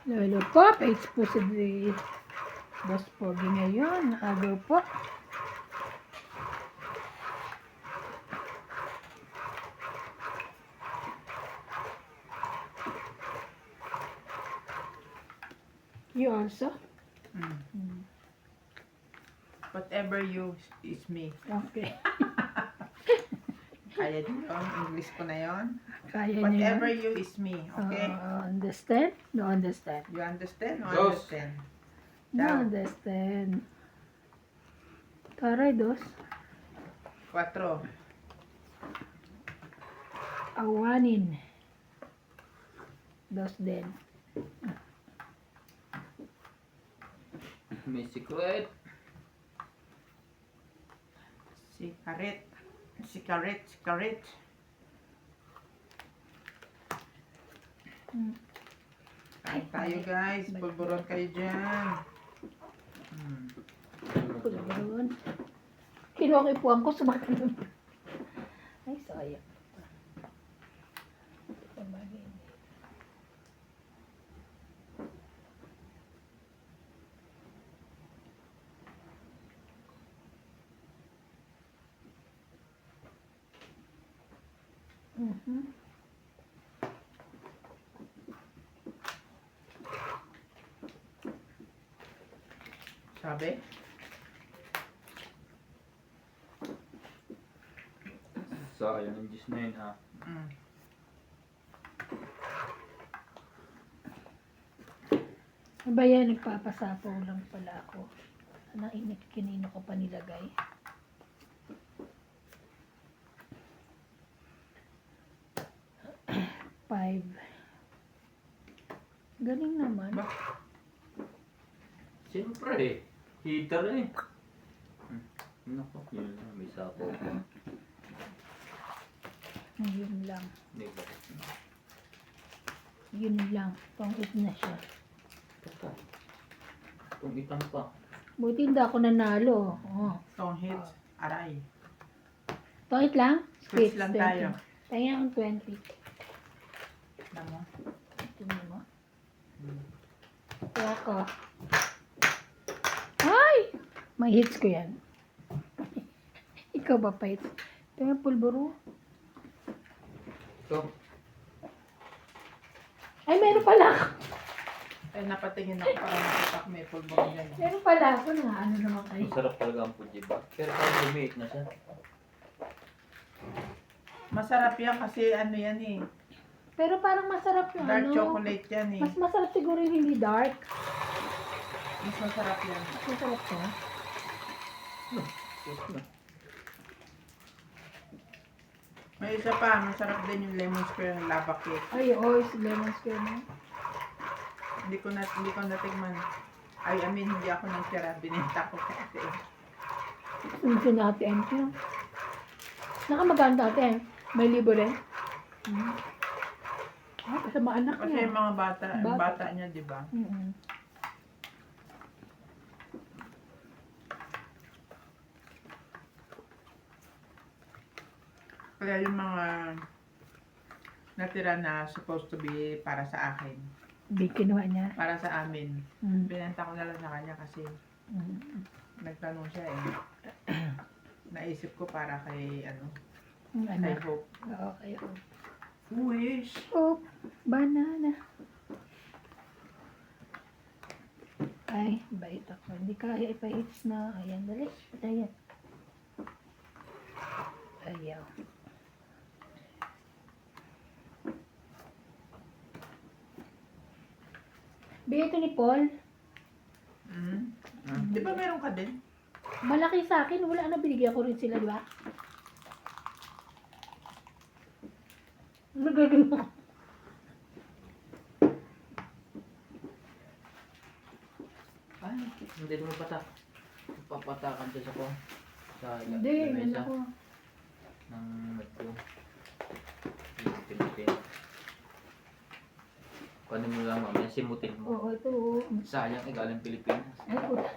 Lolo po, page po si Boss Pogi ngayon. Agaw po. You also? Whatever you is me. Okay. Kaya din yun. English ko na yun. Kaya niyo Whatever yan? you is me. Okay? Understand? No understand. You understand? No Dos. understand? No Daw. understand. Taray, dos. 4. Awanin. Dos din. May secret. Sikaret. Sikaret. Sikaret. Hmm. Kain tayo guys. Pulburon kayo dyan. Pulburon. Kinukipuan ko sa mga Ay, sayang. Mhm. Sabi? Sayang ng Diyos na yun ha. Mm. Ano ba yan? Nagpapasapaw lang pala ako. Nainit, kinino ko pa nilagay. Five. Galing naman. Ba? Siyempre, heater eh. Naku, yun lang, may sapo. Yun lang. Hindi ba? Yun lang. Pang-it na siya. Ito. Itong itang pa. Buti hindi ako nanalo. Oh. Don't hit. Aray. Pang-it lang? Quiz lang tayo. Tayo ang 20. Alam mo? Tingnan mo. Kaya ako. Ay! May hits ko yan. Ikaw ba pa hits? Ito yung pulburo. Ito. Ay, meron pala ako. Eh, napatingin ako para makapak may pulburon dyan. Meron pala ako na ano naman kayo. Masarap talaga ang pujiba. Pero parang lumiit na siya. Masarap yan kasi ano yan eh. Pero parang masarap yung Dark ano. chocolate yan eh. Mas masarap siguro yung hindi dark. Mas masarap yan. Mas masarap to. May isa pa, masarap din yung lemon square ng lava cake. Ay, oh, si lemon square mo. Hindi ko natikman. I mean, hindi ako nagtira. Binenta ko kasi. Sunod na ate M. Nakamaganda ate M. May libo rin. Ah, kasama anak Kasi niya. yung mga bata, Bata. bata niya, di ba? Mm-mm. Kaya yung mga natira na supposed to be para sa akin. Hindi kinuha niya. Para sa amin. Mm. Binenta ko na lang sa kanya kasi nagtanong siya eh. Naisip ko para kay ano, kay Anak. Hope. Oo, kayo. Wish! Oh, banana. Ay, bait ako. Hindi kaya ipa-hits na. Ayan, dali. Ayan. Ayaw. Bigay ito ni Paul. Di ba meron ka din? Malaki sa akin. Wala na, binigyan ko rin sila, di ba? Ano gagawin mo? Ay, hindi mo patak. Papatakan siya sa ko. Sa Hindi, yan lamesa ako. ng nagpo. Pinutin. Kunin mo lang mamaya, simutin mo. Oo, ito. Oh. Sayang, galing Pilipinas. Ay, puta.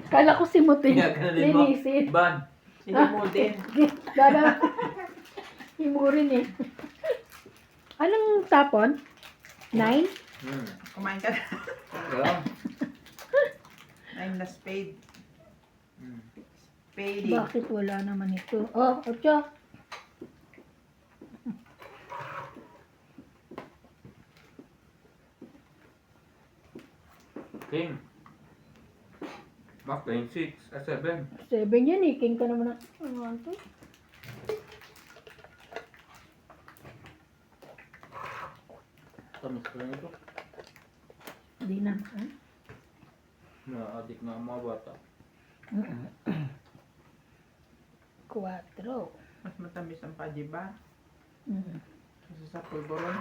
Kala ko simutin. Kaya ganun mo. Linisin. Ban! Sinimutin. Dada. Himurin eh. Anong tapon? 9? Kumain ka na. Kaya. I'm the spade. Hmm. Spade. Bakit wala naman ito? Oh, Ocho. King. Mark 6, 7. 7 yan eh. King ka naman na. Ano ito? Tamis ko lang ito. Hindi naman. Na-addict na ang mga bata. 4. Mas matamis ang pajiba. Mm. Kasi sa pulburon.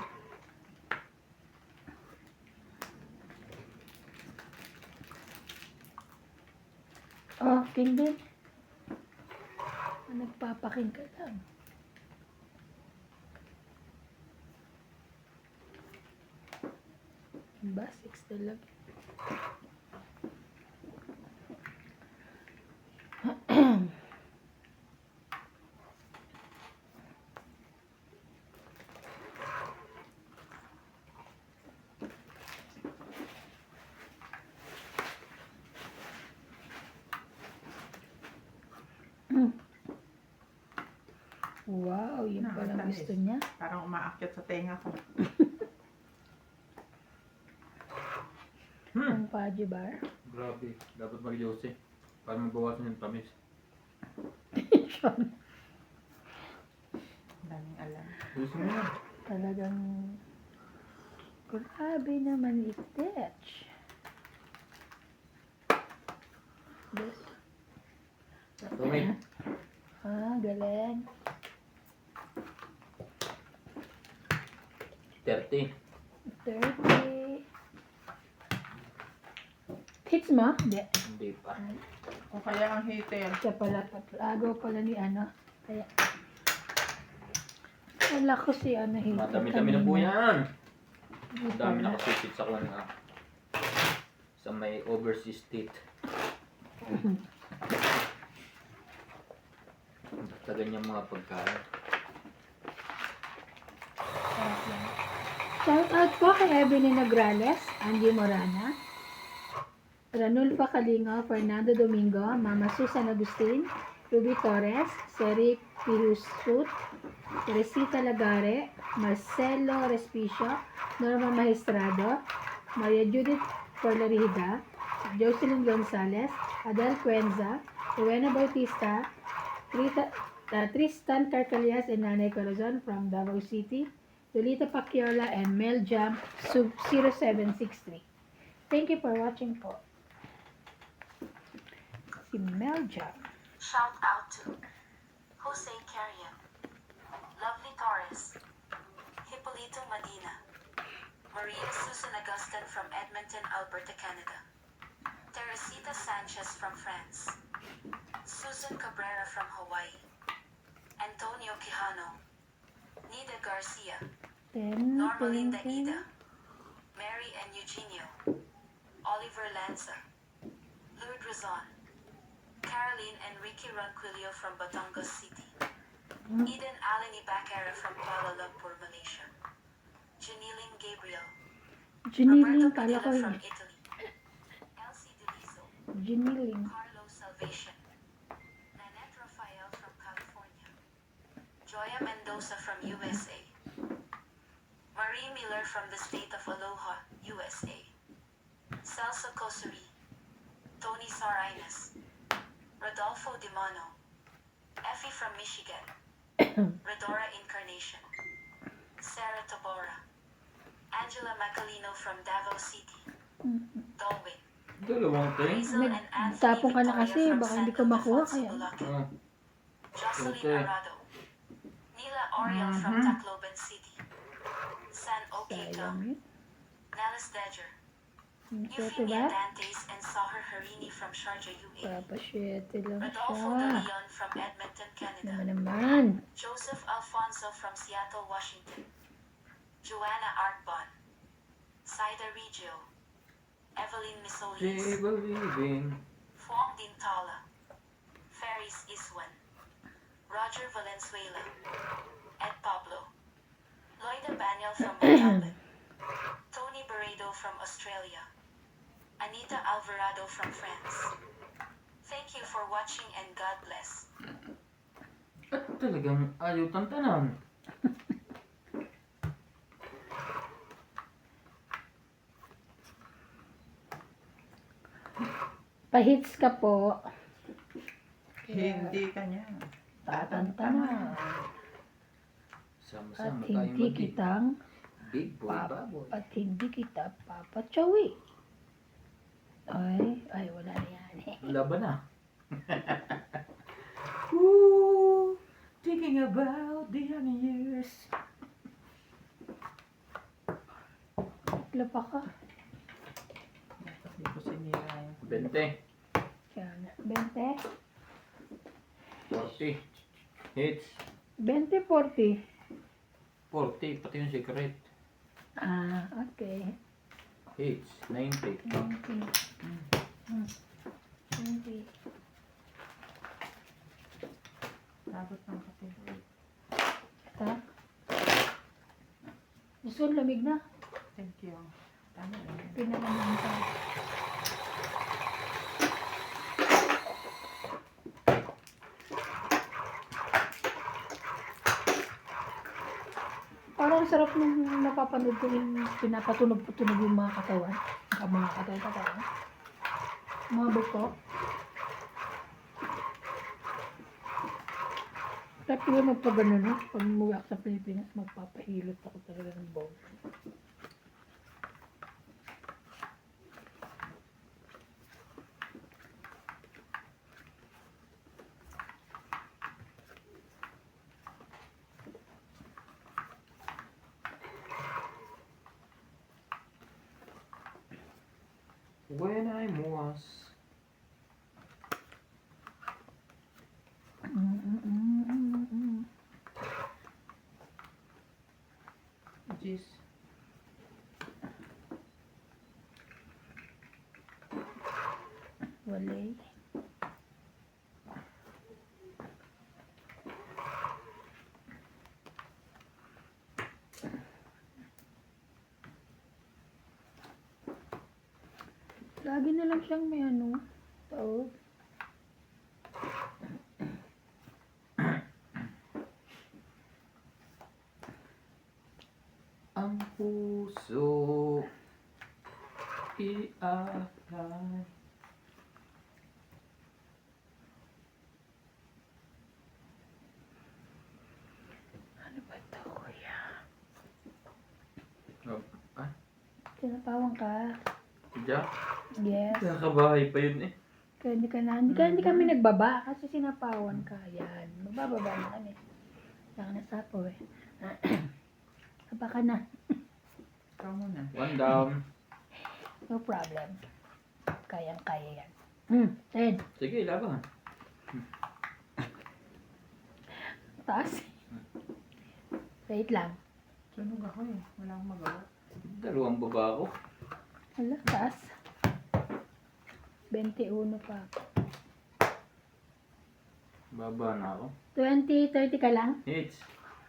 Oh, King din. Nagpapaking ka lang. Ba, 6 talaga. Wow, yun pala Nakakatamis. gusto niya. Parang umaakyat sa tenga ko. Ang Paji bar. Grabe. Dapat mag-Yose. Para mabawasan yung tamis. Daming alam. Gusto mo yan. Talagang grabe naman itech. Yes. Tumig. Ah, galing. 30. 30. Hits mo? Hindi. Hindi pa. O kaya ang hater. Siya pala, agaw pala ni ano. Kaya, wala ko si ano hit. Madami-dami na po yan. Hindi Ang dami pala. nakasipit sa kung sa may overseas state. Basta ganyan mga pagkain. Sarap lang. Shout out po kay Ebony Nograles, Angie Morana, Ranulfa Kalinga, Fernando Domingo, Mama Susan Agustin, Ruby Torres, Seri Pirusut, Teresita Lagare, Marcelo Respicio, Norma Maestrado, Maria Judith Porlarida, Jocelyn Gonzalez, Adel Cuenza, Rowena Bautista, Tristan Carcalias and Nanay Corazon from Davao City, Lolita Pacchiola and Mel Jam Sub 0763. Thank you for watching po. Si Mel Jam. Shout out to Jose Carrion, Lovely Torres, Hippolito Medina, Maria Susan Augustin from Edmonton, Alberta, Canada, Teresita Sanchez from France, Susan Cabrera from Hawaii, Antonio Quijano, Nida Garcia, Normalinda Ida, Mary and Eugenio, Oliver Lanza, Lourdes Razon, Caroline Enrique Ronquillo from Batangas City, Eden Alani Bacara from Kuala Lumpur, Malaysia, Janiling Gabriel, Janiling, Roberto kala ko Padilla from yun. Italy, Elsie Delizo, Janiling. Carlos Salvation, Nanette Rafael from California, Joya Mendoza from USA, Marie Miller from the state of Aloha, USA, Celso Cosuri, Tony Sarinas, Rodolfo Dimano, Effie from Michigan, Redora Incarnation, Sarah Tabora, Angela Macalino from Davao City, Dolwyn, Dalawang tayo. Hazel and Anthony Nagtapon ka na Victoria kasi, from baka hindi San ko makuha Ildefonso, kaya. Bulacan, Oh. Jocelyn Okay. Arado, Nila Oriel from Tacloban City, San Oki Sayang Gum, yun. Nellis Dejer, Ito Euphemia ba? Dantes and Sahar Harini from Sharjah, UAE, Papasyete lang Rodolfo siya. De Leon from Edmonton, Canada, Naman. Joseph Alfonso from Seattle, Washington, Joanna Artbon, Saida Regio, Evelyn Misolis, They believing. Fuang Dintala, Ferris Iswan, Roger Valenzuela, Ed Pablo, Lloyda Baniel from Montalban, Tony Beretta, from Australia. Anita Alvarado from France. Thank you for watching and God bless. At talagang ayaw tantanan. Pahits ka po. Hindi kanya. Tatantanan. At Sama-sama tayong hindi maging kitang big boy baboy. at hindi kita papatsawi. Ay, wala na yan eh. Laban na. Ooh, thinking about the young years. Ikla pa ka. Hindi ko sinira yung 20, Kaya na. 20? 40, hits, 20, 40. 40, pati yung secret. Ah, okay. Hits, 90. 20. 20. Sabot ng kape. Ito. Gusto lamig na. Thank you. Tama na. Pinakaman ka. Parang sarap nung napapanood ko yung pinapatunog-tunog yung mga katawan. Mga katawan. Mga buko. Sarap yung magpagano, no? Pag umuwi ako sa Pilipinas, magpapahilot ako talaga ng bowl. When I was Cheese. Walay. Lagi na lang siyang may ano, tawag. ang puso ialay. Ano ba ito, kuya? Oh, ah, Tinatawang ka? Jack? Yes. Kakabahay pa yun eh. Kaya hindi kami nagbaba kasi sinapawan ka. Yan. Magbababa na kami. Saka nasapo eh. Haba ka na. Ikaw muna. One down. No problem. Kayang-kaya yan. Ed. Sige, laban. Taas. Wait lang. Sunog ako eh. Wala akong magawa. Dalawang baba ako. Hala, taas. 21 pa. Baba na ako. 20, 30 ka lang? Hits.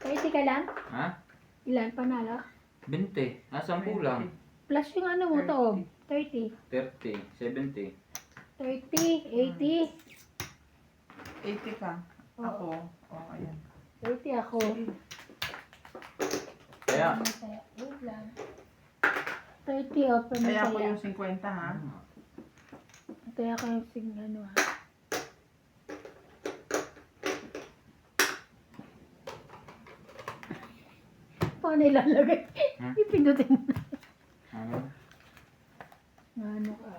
30 ka lang? Ha? Ilan panalo? 20. Nasaan kulang? Plus yung ano mo, to. 30. 30, 70. 30, 80. 80 ka. Ako. Oh, ayan. 30 ako. Kaya, Wait lang. 30 o, Kaya ako pamataya. yung 50 ha. Kaya ko yung sing ano ha. Paano ilalagay? Ipindutin mo na. ano? Ano ka?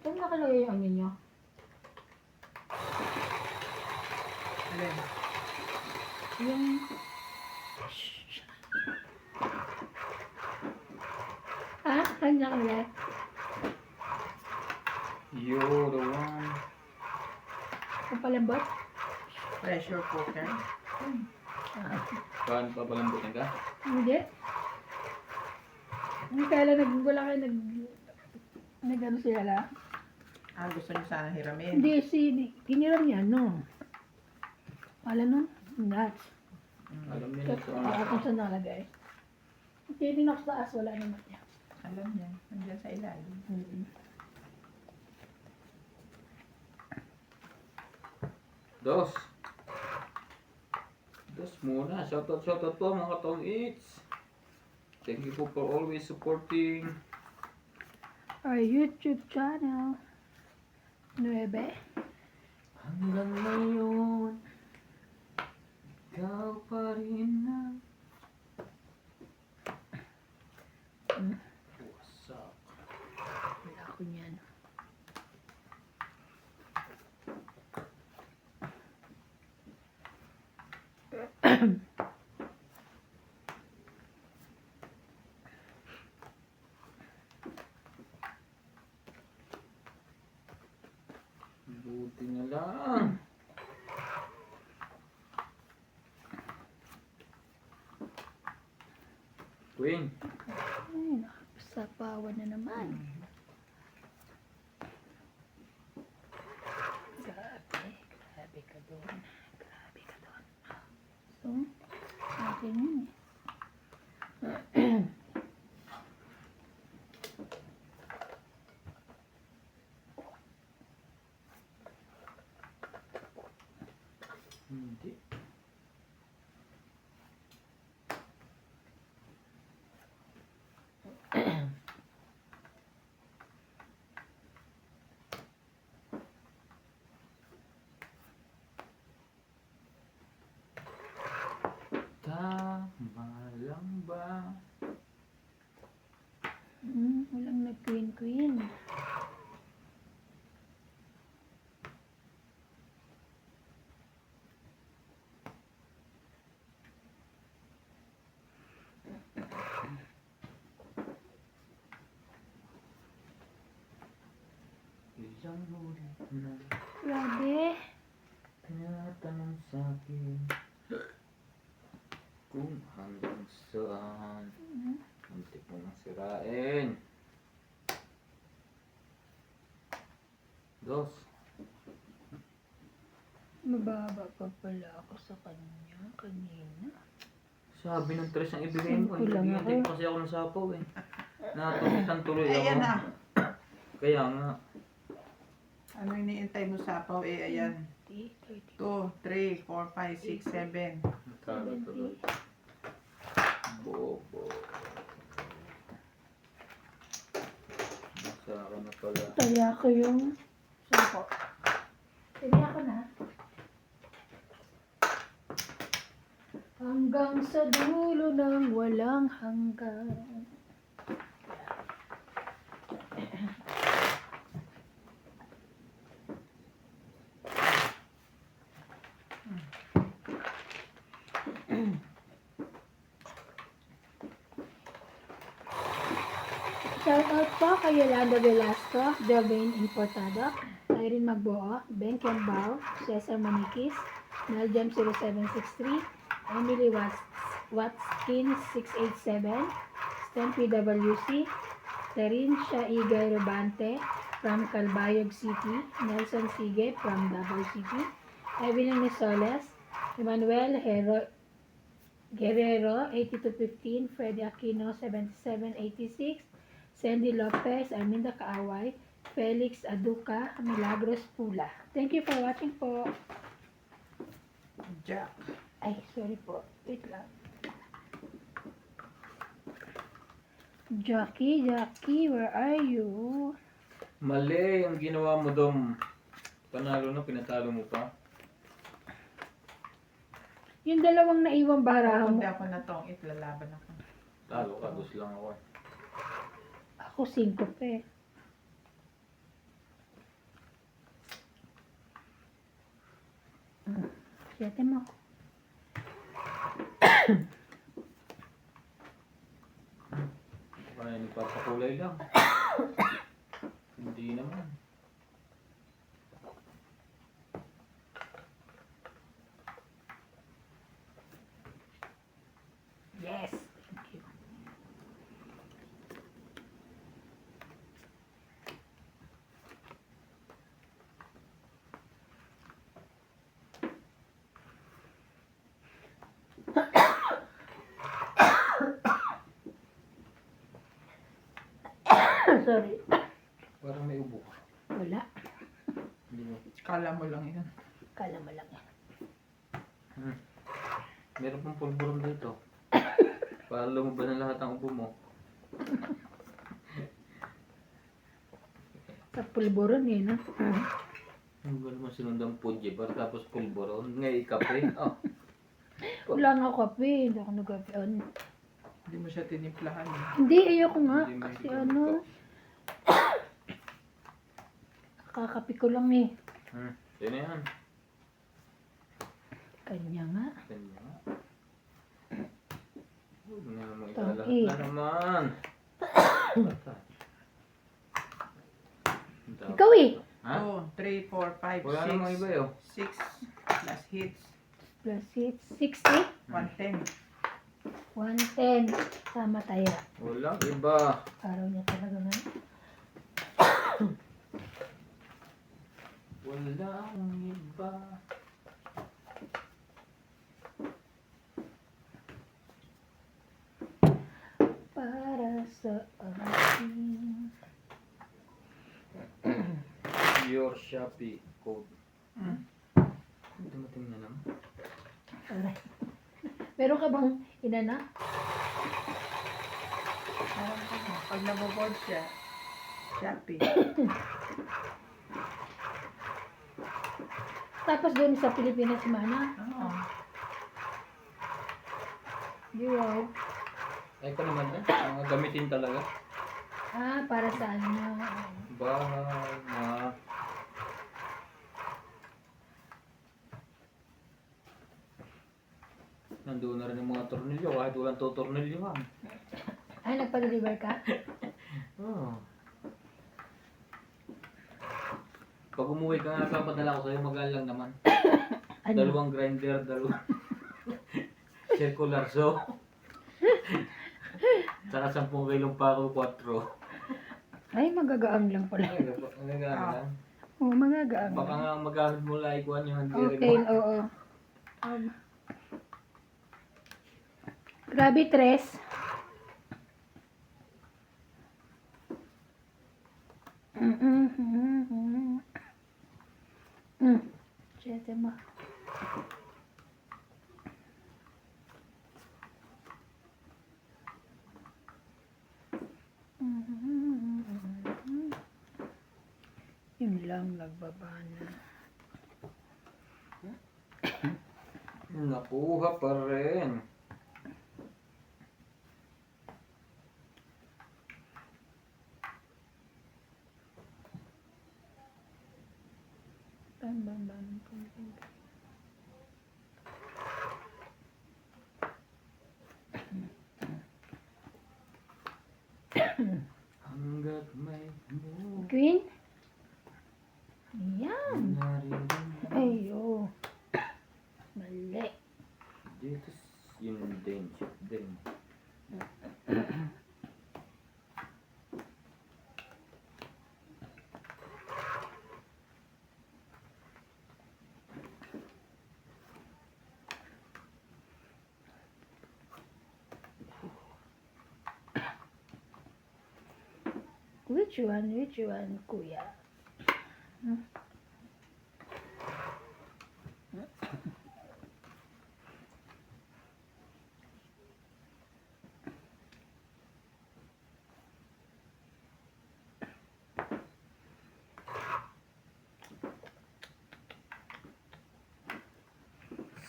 Saan nakalagay yung ano nyo? Alin? Yung... Ha? Saan nakalagay? You're the one. Ang palambot? Pressure cooker. Paano pa palambutin ka? Hindi. Hindi kaya lang wala kayo nag-ano sila lang. Gusto niyo sana hiramin. Hindi, hiniram niya, no? Wala nun. Nuts. Alam niya na sa Wala kung saan nakalagay. Titingnan ko sa taas, wala naman yan. Alam niya, nandiyan sa ilalim. Dos. Dos muna. Shoutout po mga Tong Eats. Thank you po for always supporting. Our YouTube channel. 9. Hanggang ngayon, ikaw pa rin na. Wasak. Wala ko niyan. Buti na lang. Queen. Ay, nakasapawan na naman. Grabe ka doon. Grabe ka doon. So, akin yun eh. Hindi. Tama lang ba? Walang nag-queen. Ilang ulit na Grabe. tinatanong sa'kin kung hanggang saan. Muntik mo nang sirain. Dos. Mababa pa pala ako sa kanya kanina. Sabi ng tres ang ibigay mo. Simple lang Hindi ako. kasi ako nasapaw eh. Natulitan tuloy ako. Ayan na. Kaya nga. Ano iniintay mo sapaw? Ayan. 30, 2, 3, 4, 5, 6, 7. Talo tuloy. Bobo. Nasa ako na pala. Taya ko yung sampo. Taya ko na. Hanggang sa dulo ng walang hanggan. Shoutout po kay Yolanda Velasco, Delvin Importado, Irene Magbuo, Ben Kiambao, Cesar Maniquis, Naljam 0763, Emily Watkins 687, Stem PWC, Terencia Igay Rebante from Calbayog City, Nelson Sige from Davao City, Evelyn Nisoles, Emmanuel Guerrero 8215, Freddy Aquino 7786, Sandy Lopez, Arminda Kaaway, Felix Aduca, Milagros Pula. Thank you for watching po. Jack. Ay, sorry po. Wait lang. Jackie, where are you? Mali ang ginawa mo, Dom. Panalo na, pinatalo mo pa. Yung dalawang naiwang barahan Kung mo. di ako natong lalaban ako. Talo ka, dos lang ako. Ako 5 pa eh. Siyete mo. Kaya nagpapakulay lang. Hindi naman. Yes. Thank you. Sorry. Parang may ubo. Wala. Hindi mo. Kala mo lang yan. Kala mo lang yan. Meron pang pulburon dito. Para lumabas na lahat ng ubo mo. Sa pulburon eh, no? Hindi ba naman sinundang pudye para tapos pulburon? Ngayon kape. Oh. Wala nga kape. Hindi ako nagkape. Hindi mo siya tinimplahan. Hindi, ayoko nga. Hindi mo Kasi ito ano, kakape ko lang eh. Sino yan? Kanya nga. Kanya. Huwag na naman Tang lahat eh. na naman. Ikaw eh. Ha? 2, 3, 4, 5, Wala namang iba 6. yun. 6 plus hits. Plus hits. 60. 110. 110. Sama tayo. Walang iba. Araw niya talaga nga. Walang iba. Para sa akin. Your Shopee code. Hmm. Dumating na naman. Aray. Meron ka bang inana? Pag naboboard siya, Shopee. Tapos doon sa Pilipinas, mana? Oo. Wow. Ay pa naman mga gamitin talaga. Ah, para sa ano? Bahay na. Nandoon na rin yung mga tornilyo kahit walang tutornilyohan. Ay, nagpa-deliver ka? Oh. Pag umuwi ka nga, papadala ko sa'yo, magaan lang naman. Ano? Dalawang grinder, dalawang circular saw. Saka 10 kilong pako, 4. Ay, magagaang lang pala. Nagagaan lang. Oo, magagaang Baka lang. nga magamit mo lang ikuan yung handiri Okay, mo. oo. Grabe, Tres. Siyete mo. Yun lang, nagbaba na. Nakuha pa rin. Bam, bam, bam, bam, bam. Hanggat may buhay Queen? Yan. na rin. Ayo. Mali. Dito yun din, shit din. Which one, kuya?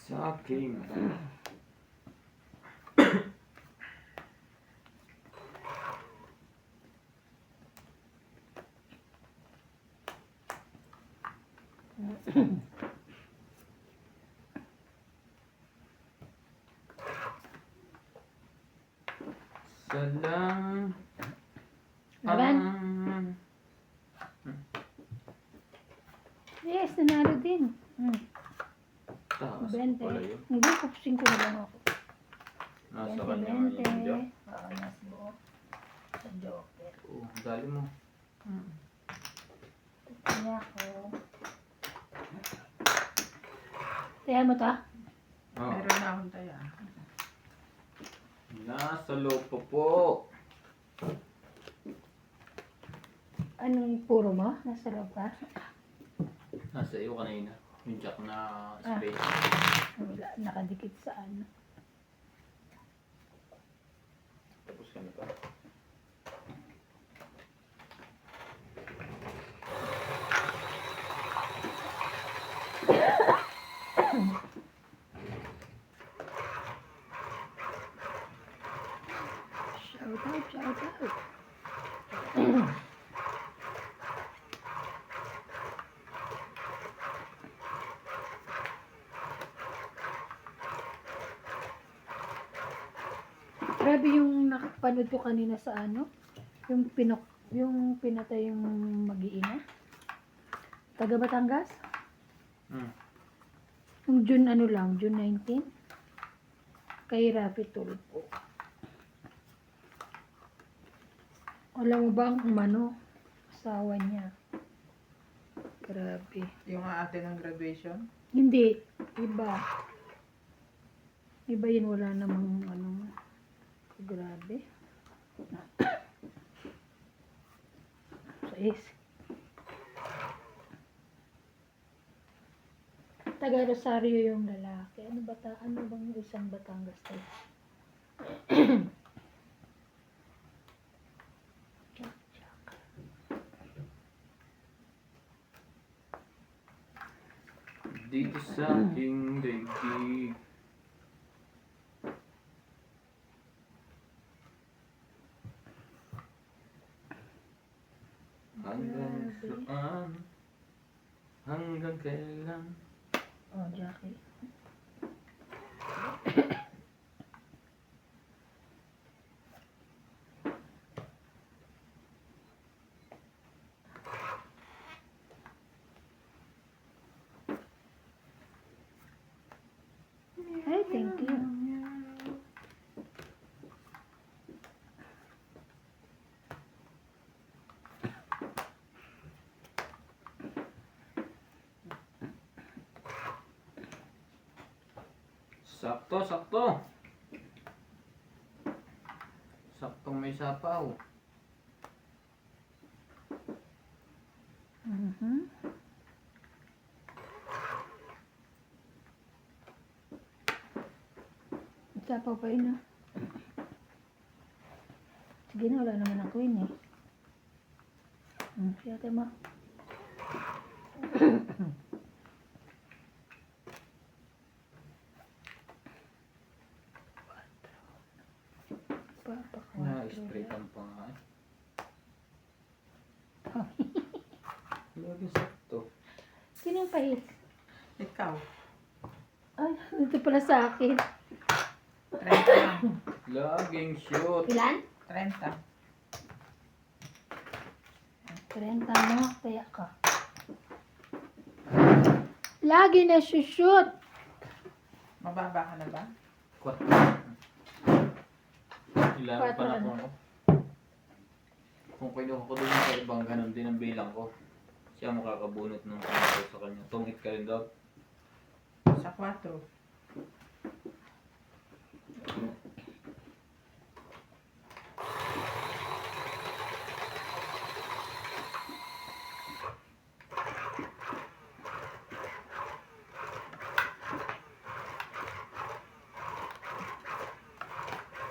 Sa akin. Salang. Laban? Yes, nanalo din. Taas 20. pala yun. Hindi, kupsing ko na lang ako. Nasa 20, kanya 20. ngayon dyan. Oo, nasa buo. Sa joker. Oo, dali mo. Kaya ako. Kaya mo ta? Oo. Meron na akong taya. Nasa loob pa po. Anong puro mo? Nasa loob ka? Nasa iyo kanina. Yung jack na Ah. space. Wala, nakadikit sa ano. Tapos ka na pa. Shout out. Grabe yung nakapanood ko kanina sa ano, yung pinatay yung mag-iina. Taga Batangas? Hmm. Yung June ano lang, June 19. Kay Rafi Tulfo. Alam mo ba ang umano? Asawa niya. Grabe. Yung ate ng graduation. Hindi. Iba. Iba yun. Wala namang ano. Grabe. Sa taga Rosario yung lalaki. Ano bang isang Batangas tayo? Dito sa aking daigdig. Hanggang saan? Hanggang kailan? Oh, Jackie. Ay, thank you. Sakto, sakto. Saktong may sapaw. Mhm. Sapaw pa yun, ah. Sige na, wala naman ako yun, eh. Siyate mo. Na-spray ka pa nga eh. Lagi sakto. Sinong pahit? Ikaw. Ay, dito pala sa akin. 30 lang. Laging shoot. Ilan? 30. 30 mo, kaya ka. Lagi na shoot. Mababa ka na ba? Kwat. Ilan pa Kwatro na ano? ako. Kung kinuha ko doon sa ibang ganun din ang bilang ko. Siya makakabunot ng pangalan sa kanya. Tungit ka rin daw. Sa 4.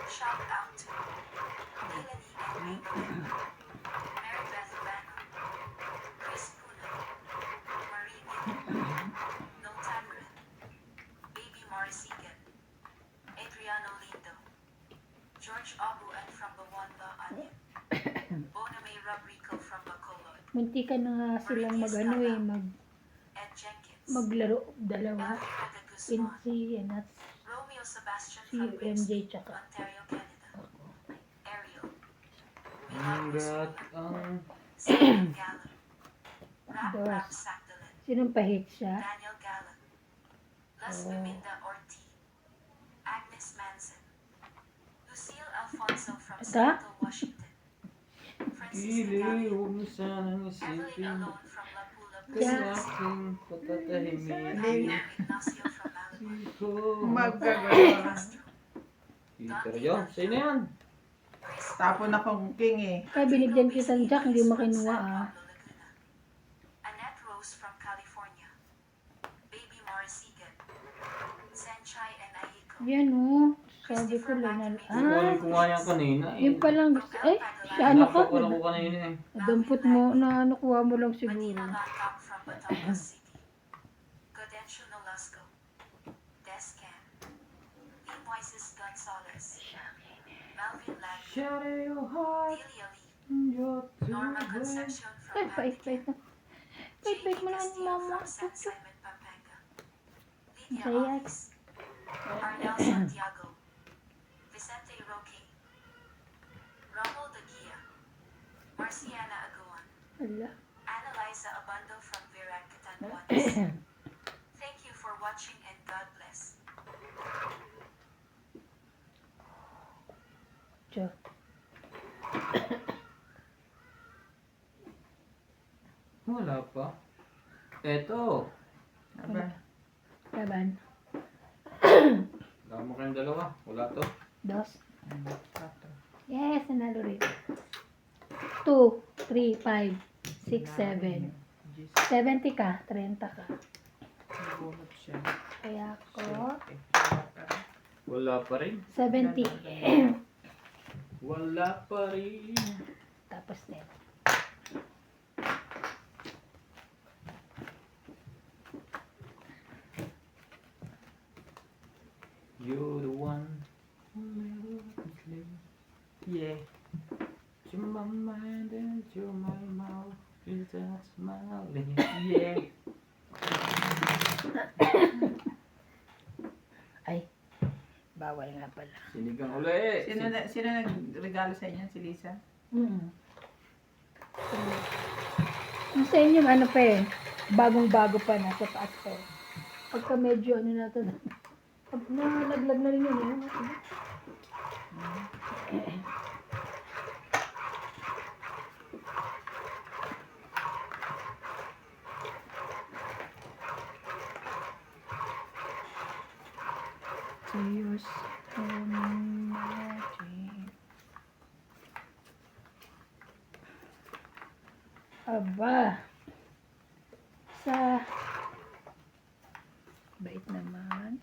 Shout out to Melanie and Raymond, Mary Beth Bano, Chris Puna, Marie Nino, No Tamrin, Baby Morisigan, Adriano Lindo, George Abu and from Bawanda Onion, Bona May Robrico from Bacolod, Muntikan na nga silang mag-ano eh, Ed Jenkins, maglaro dalawa. Elvira de Guzman, Pinsi and at Romeo Sebastian si from MJ Grimsby, tsaka Ontario, Canada, Ariel, Hanggat ang... Simon Gallo, Dos. Rap Sagdalan, sinong pahit siya? Daniel Gallo, Las Oh. Luminda Ortiz, Agnes Manson, Lucille Alfonso from Ata? Seattle, Washington, Francis Gili, Nagalio, huwag mo sanang Evelyn isipin. Alone from Lapula, Kaya Brazil, aking patatahimikin. Mario Ignacio from Malibu, Iko. Magagawa. Castro, Peter yun. Sa'yo na yan. Chris Tapon akong king eh. Kaya binigyan kita ng Jack, hindi mo kinuha ah. Annette Rose from California. Baby Morisigan. Senchai and Aiko. Yan oh. Sabi ko lang na, Hindi ko alam kung yan kanina eh. yun palang gusto, sa ano ka? Napako ko kanina eh. Nadampot mo, na ano, kuha mo lang siguro. Medina Langkang from Batangas City. Godencio Nolasco. Descan. Lee Moises Gonzalez. Melvin Lang. Share your heart, Delia Lee. Norma Concepcion Ay, from pait-pait na. Pait-pait mo na ang Castillo mama. from San Simon, Pampanga. Lydia Kaya. Alves. Arnel Santiago. Vicente Roque. Romulo Daguia. Marciana Aguan. Ala. Annalisa Abando from Virac, Catanduanes. Thank you for watching and God bless. Diyo. Wala pa. Eto. Aba, Laban. Wala mo kayong dalawa. Wala to. Dos. 4. Yes, nanalo rin. 2, 3, 5, 6, 7. 70 ka, 30 ka. Nabunot siya. Kaya ako, Wala pa rin. 70. Wala pa rin. Tapos din. You're the one who never sleep. Yeah. To my mind and to my mouth is that smiling. Yeah. Ay, bawal nga pala. Sinigang uli. Sino nagregalo sa inyo? Si Lisa? Yung sa inyo, ano pa eh, bagong-bago pa, nasa taas pa eh. Pagka medyo ano na ito, pag nalaglag na rin yun eh. Tears from my dream. Aba. Sa bait naman.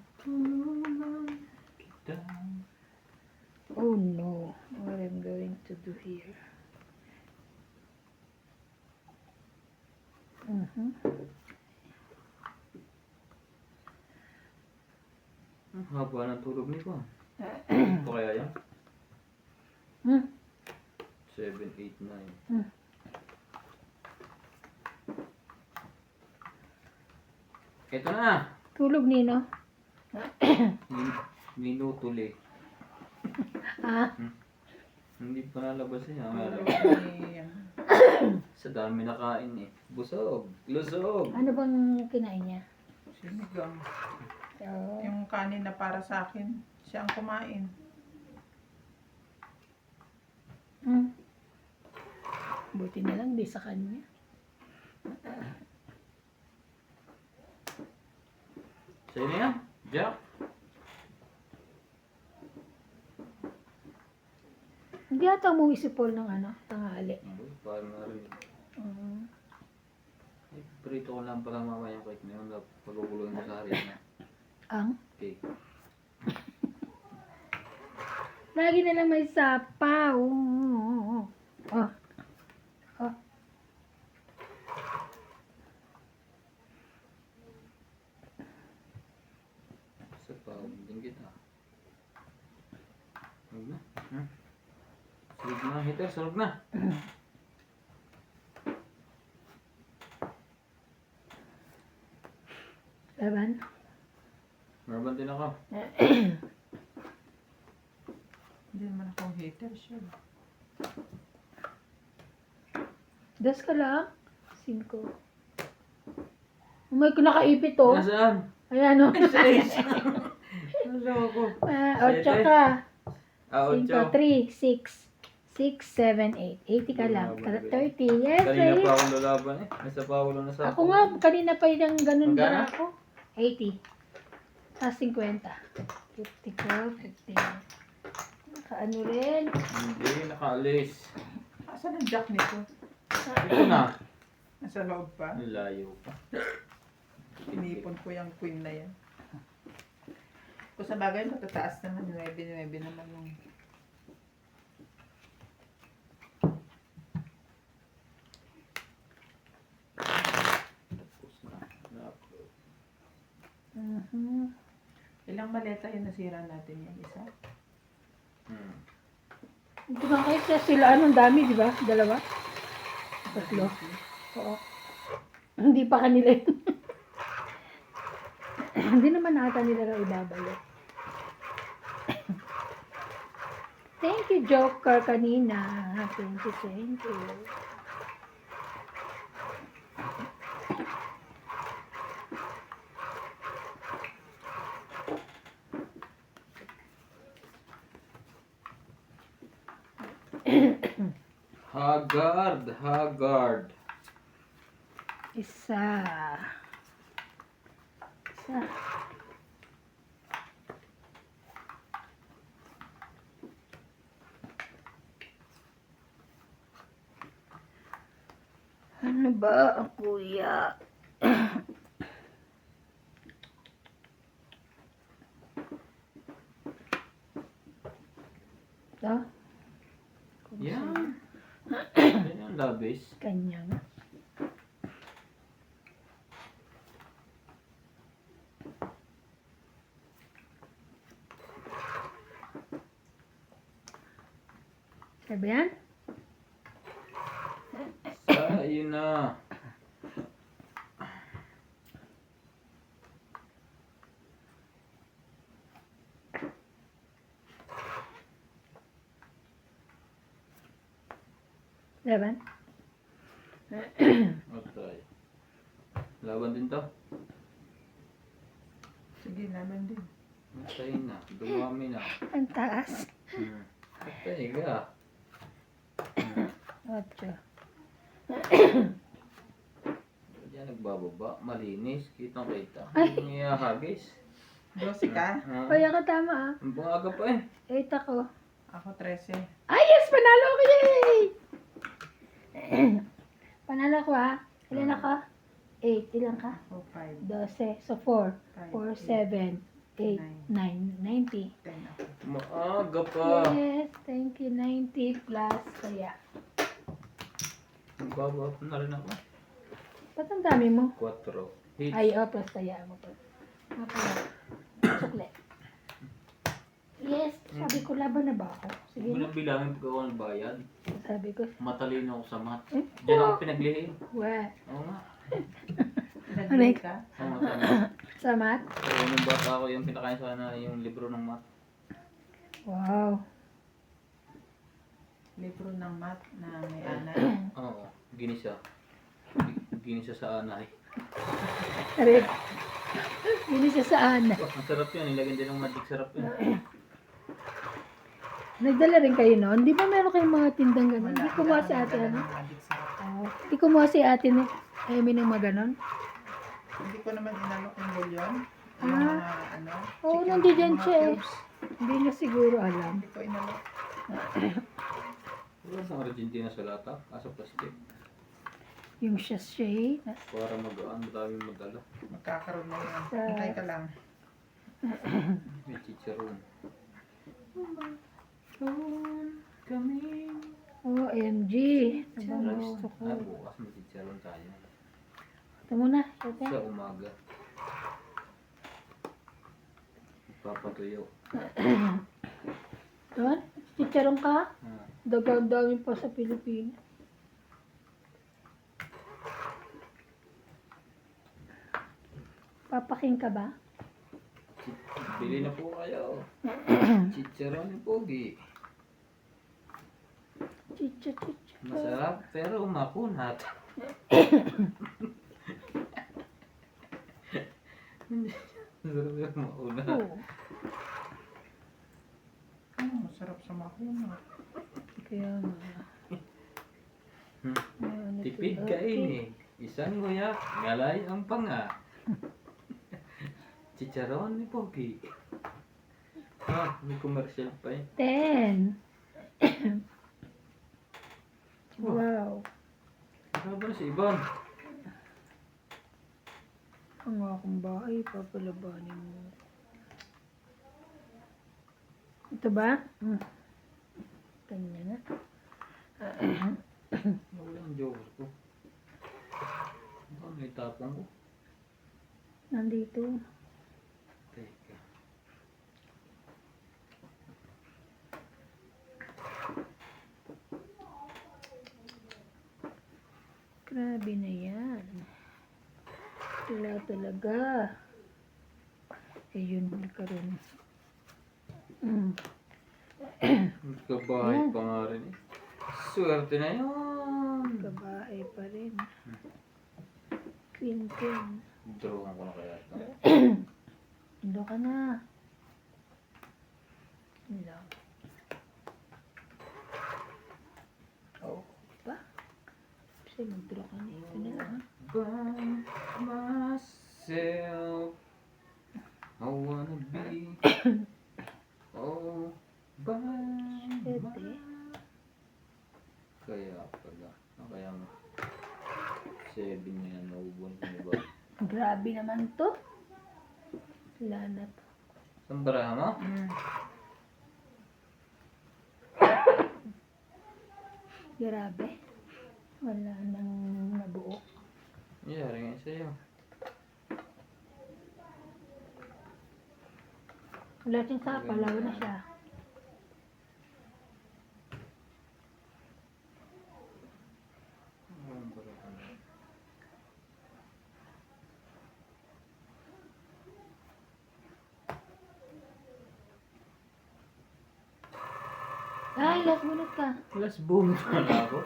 Tutulungan kita. Oh no, what I'm going to do here. Ang haba ng tulog nito. Ito kaya yan? 7, 8, 9. Ito na. Tulog Nino. Minutuli. Ah, Hindi pa nalabas yan. Eh, Sa dami nakain eh. Busog. Lusog. ano bang kinain niya? Sinigang. Oh, Yung kanin na para sa akin, siya ang kumain. buti na lang di sa kanya. Sa'yo na yan. Jack. Hindi ata umuwi si Paul ng ano, tanghali. Uy, parang na rin. Mm. Eh, prito ko lang pala mamaya yung cake na yun. Paguguluhin ko sa harina. Ang? Cake. Lagi na lang may sapaw. Oh. Oh. Sa pagding kita. Sunog na. Sunog na, heater. Sunog na. Laban? Marban din ako. Hindi naman akong hater, sure. Dos ka lang? 5. May nakaipit oh. Nasaan? Ayan oh. Nasa ako. 8 ka. Ah, 5, 8. 3, 6. 6, 7, 8. 80 ka lang. 30. Yes, Kanina right. pa akong lalaban eh. Nasa Paulo na sa Ako nga, kanina pa yung ganun Magkano? ba ako? 80. Sa 50. 54, 50. Nakaano rin. Hindi, nakaalis. Asan ang jack nito? Ito na. Nasa loob pa. Ang layo pa. Pinipon ko yung queen na yan. Kung sa bagay, matataas naman. 9 naman yung... Tapos na. Na-upload. Mhm. Ilang maleta yung nasira natin yan? Isa? Ito nga kayo sa sila, anong dami, di ba? Dalawa? Tatlo. Oo. Hindi pa kanila yun. Hindi naman ata nila raw ibabalik. Thank you, Joker, kanina. Thank you, thank you. Haggard. Isa. Isa. Ano ba ang kuya? Ito? Yan. Yan yung labis. Kanya nga. Sabi yan? Ayun na. Laban? Okay. Laban din to. Sige, naman din. Matay na. Dumami na. Ang taas. Patay ka. 8. Diyan nagbababa. Malinis. Kitang-kita. Ay. Hindi hagis. 12 ka? Kaya ka tama ah. Ang bungaga pa eh. 8 ako. Ako 13. Ay, yes! Panalo ko! Yay! Panalo ko ah. Ilan ako? 8. Ilan ka? Ako 5. 12. So 4. 5. 4, 7, 8, 9, 90. 10 ako. Maaga pa. Yes, thank you. 90 plus kaya. Nagbaba na rin ako. Ba't ang dami mo? 4. Hits. Ay, plus kaya mo pa. Sukle. Yes, sabi ko laban na ba ako? Sige Hindi mo na. na bilangin pag ako nagbayad. Sabi ko, Matalino ako sa math. eh, Diyan ako pinaglihim. what? Oo nga. Nag-grade ka? Oo nga tama. Sa math? Kaya nung bata ako yung pinakain sana yung libro ng math. Wow. Libro ng math na may anay. Oo. Ginisa. Ginisa sa anay. Aray. Hindi siya saan. Ang sarap yan. Nilagyan din ng magic sarap yan. Nagdala rin kayo noon. Di ba meron kayong mga tindang gano'n? Hindi kumuha si ate ano? Hindi kumuha si ate ni Amy ng mga gano'n? Hindi ko naman inalok yung bulyon. Ah. Yung mga ano. Oo, chicken, nandiyan mga siya eh. cubes. Hindi niya siguro alam. Hindi ko inalok. Wala sa Argentina sa lata. Kaso plastic. Yung sachet. Para magaan. Madaming magdala. Magkakaroon na yun. Hintay ka lang. May chicharon. Kami. OMG. Abang gusto ko. Ah, bukas may chicharon tayo. Ito muna. Ito. Sa umaga. Papatuyo. Doon? Chicharon ka? Ah. Dagang-dami pa sa Pilipinas. Papaking ka ba? Bili na po kayo. Chicharon ni Pogi. Chicha, chicha. Masarap pero makunat. Masarap pero makunat. Oo. Masarap sa makuna. Kaya nga. Tipid kain eh. Isang nguya, ngalay ang panga. Chicharon ni Pogi. Ah, may commercial pa eh. 10. Wow. Ano ba si Ivan? Ang akong bahay, papalabanin mo. Ito ba? Kanya na. Wala ang joker ko. Ano itapon ko? Nandito. Teka. Grabe na yan. Wala talaga. Ayun, nagkaroon. Magkabahay Yan. pa nga rin eh. Swerte na yun. Kabahay pa rin. Queen. Drawan ko na kaya ito. Ando ka na. Wala. Oh, pa? Kasi mag-draw ka na. Ito na lang. By myself, I wanna be all by Pwede. Kaya pala. Kaya mo. 7 na yan. Naubon ko ba? Grabe naman to. Wala na to. Saan baraha mo? Grabe. Wala nang nabuo. Yari nga sa'yo. Wala siyang sapa. Lalo na siya. Ang baraha mo. Ay, last minute ka. Last boom na ako.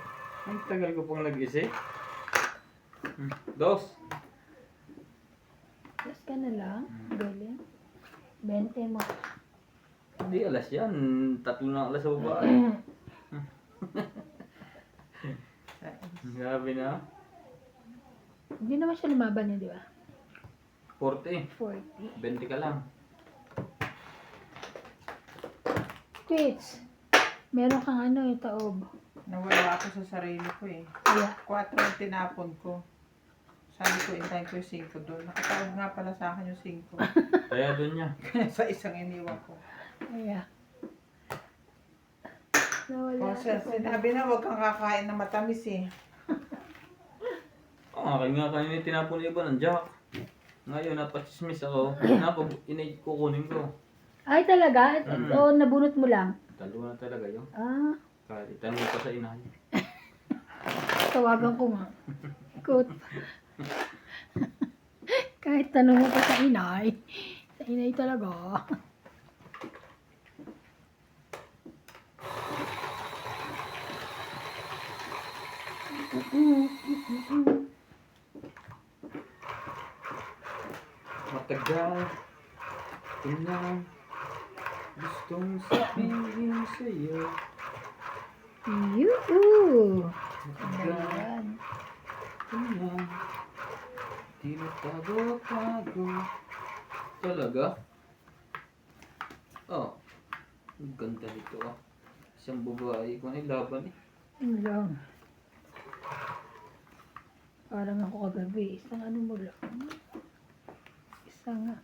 Ang tagal ko pang nag-isip. Dos. Last ka na lang. Galing. 20 mo. Hindi alas yan. 3 na alas sa babae. Grabe na. Hindi naman siya lumaban yun, di ba? 40. 40. 20 ka lang. Quits. Meron kang ano yung taob. Nawala ako sa sarili ko eh. Kaya, 4 ang tinapon ko. Sabi ko, intayin ko yung 5 doon. Nakatawag nga pala sa akin yung 5. Kaya doon niya. Sa isang iniwan ko. kaya. Nawala. Oh, sir, sinabi na huwag kang kakain ng matamis eh. Kaya nga kayo tinapon ni Iba ng Jack. Ngayon, napachismis ako. Kukunin ko. Ay, talaga? O, nabunot mo lang? Talo na talaga yun. Ah, Kahit itanong mo pa sa inay. tawagan ko nga. Ikot. Kahit tanong mo pa sa inay. Sa inay talaga. Matagal ko na gustong sabihin sa'yo. Yoo! Matagal Ayan. ko na tinatago-tago. Talaga? Oh, ang ganda nito ah. Isang babae ko na laban eh. Yun lang. Parang ako kagabi. Isang ano mo lang. Isang nga.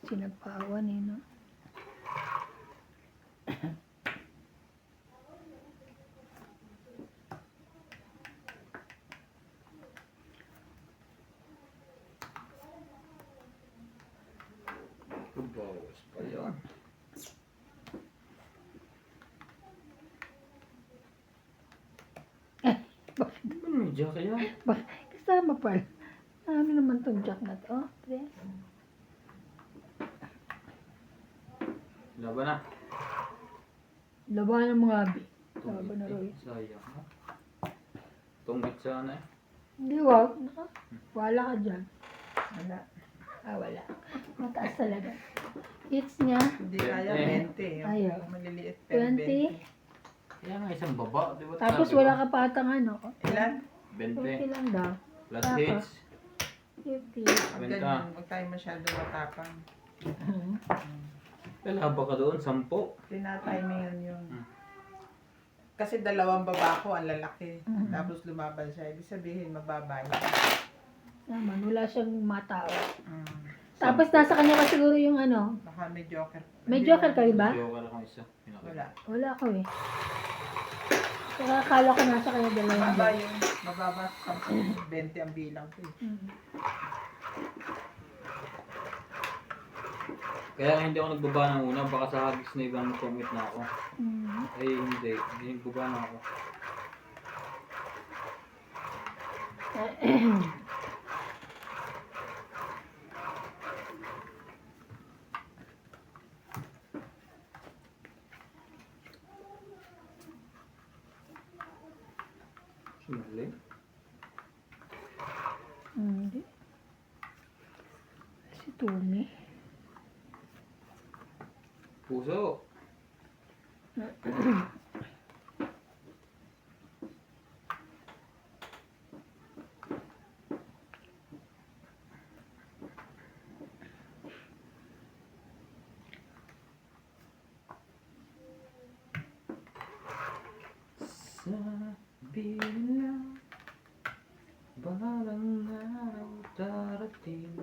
Sinapawan eh, no? Bawas pa yan. Ano may jack yan? Kasama pala. Ano naman tong jack na to? Oh, dress. Laban na. Labanan mo nga, Bi. Laban na Roy. Sayang ha. Tunggit sana eh. Hindi, wag. Wala ka dyan. Wala. Wala. Mataas talaga. Hits niya, Hindi kaya 20. Yung Ayaw. maliliit pero 20. 20. Kaya nga isang baba, di ba? Tapos sabi wala ko? ka pa atang ano. Ilan? 20 20 lang daw. plus Tapos? hits. 50. Huwag Benta. ganyan. Huwag tayo masyado matapang. Lalaba ka doon, 10. Tinatimingan yun. Hmm. Kasi dalawang baba ko, ang lalaki. Mhm. Tapos lumaban siya. Ibig sabihin, mababa yun. Naman, wala siyang matao. Mm. Tapos nasa kanya pa siguro yung ano. Baka may joker. May Hindi, joker ka rin ba? Joker ako isa. Pinakita. Wala. Wala ako eh. Kaya akala ko nasa kanya dalawang Mababa joker. yun. Mababa. 20 ang bilang ko eh. Mhm. Kaya hindi ako nagbaba ng una, baka sa hagis na ibang commit na ako. Mhm. Ay hindi, hindi nagbaba na ako. Sumali? Hindi. Si Tony. Puso! Sabi nila balang araw darating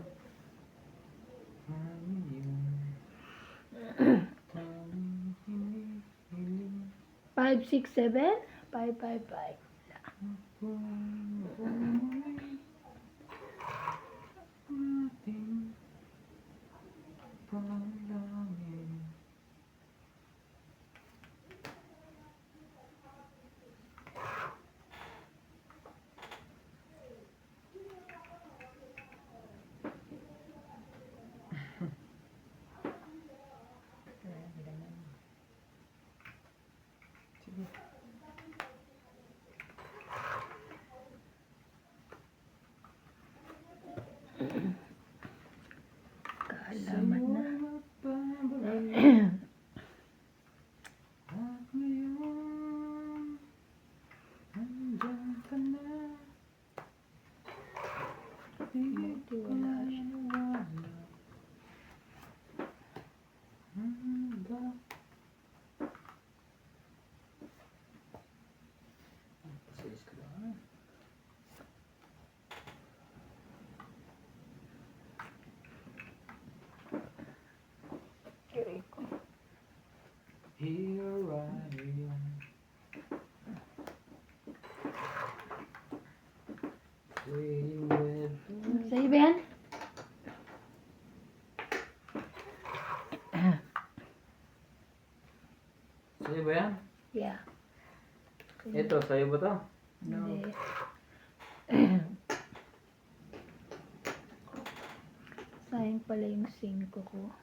tanging hinihiling 5, 6, 7? 5, 5, 5. kung bumalik ating panalangin. Kaya ganyan. Sige. Kaalaman na. At ngayon, andyan ka na. Di Buti wala siya. wala. Ba? Pasayos ka lang. Here I am. Waiting with Sa'yo ba yan? Sa'yo ba yan? Yeah. Ito, sa'yo ba to? No. Hindi. Sayang pala yung 5 ko.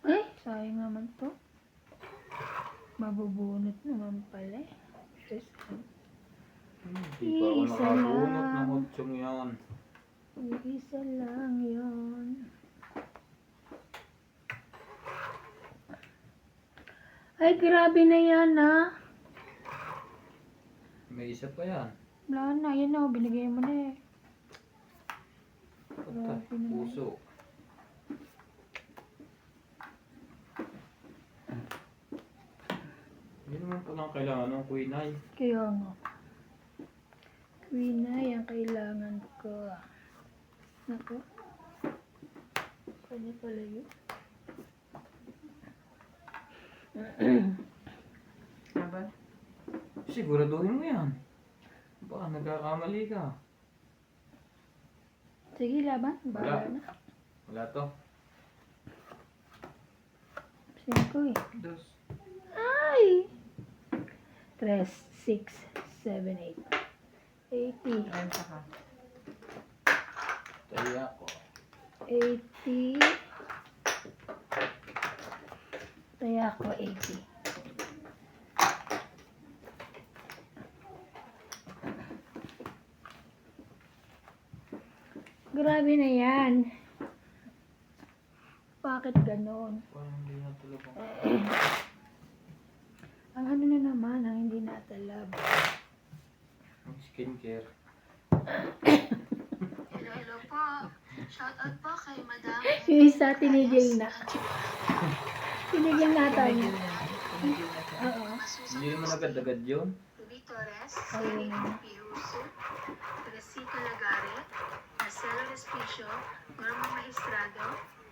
Ay, sayang naman to. Mabubunot naman pala eh. Just, Hindi pa ako Isa nakabunot lang. ng 8 yan. isa lang yun. Ay, grabe na yan ah. May isa pa yan. Wala na, yan na. Binigay mo na eh. Patay. Grabe naman. Puso. Hindi naman palang kailangan ng Queen Eye. Kaya nga. Queen Eye ang kailangan ko. Nako. Kanya pala yun. Aba? Siguraduhin mo yan. Baka nagkakamali ka. Sige, laban. Bahala Wala. na. Wala to. 5 eh. Dos. Ay! 3, 6, 7, 8. 80. Ayun pa ka. Taya ko. 80. Kaya ako 80. Grabe na yan. Bakit ganon? Parang hindi na talaga. Ang ano na naman, ang hindi natalab. Ang skincare. Hello po. Shoutout po kay Madam. Yung isa, tinigil na. Tinigil na tayo. Tumigil na siya. Oo. Hindi naman agad-agad yun. Ruby Torres, Ayun. Eric Piruso, Teresita Lagare, Marcelo Respicio, Norma Maestrado,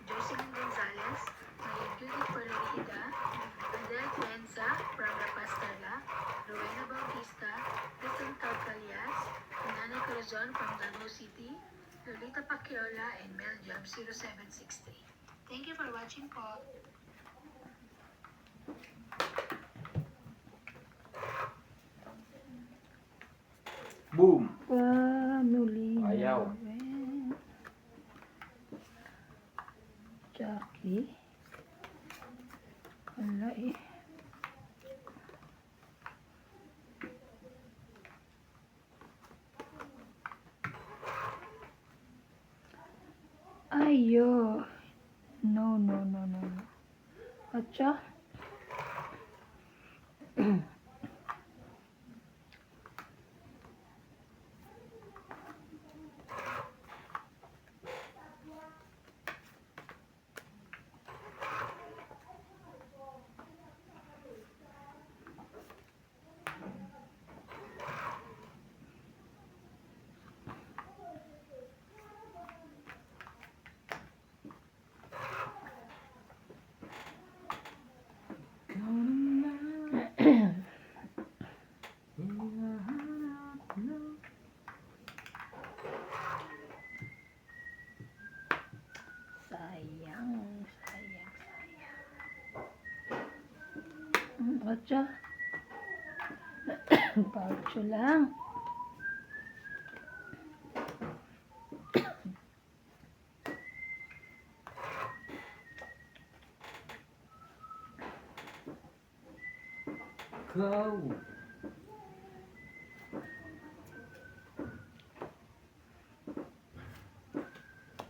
Jocelyn Gonzalez, Maria Judith Perlerida, Andrea Cuenza from La Pastela, Rowena Bautista, Kristen Calcalias, Nana Corazon from Davao City, Lolita Pacquiaola, and Mel Job 0763. Thank you for watching po. Boom! Family. Ayaw. Jackie. Wala eh. Ayo. No, no, no, no, no. Atcha? Sayang, sayang, sayang. Atcha? Paucho lang. Go!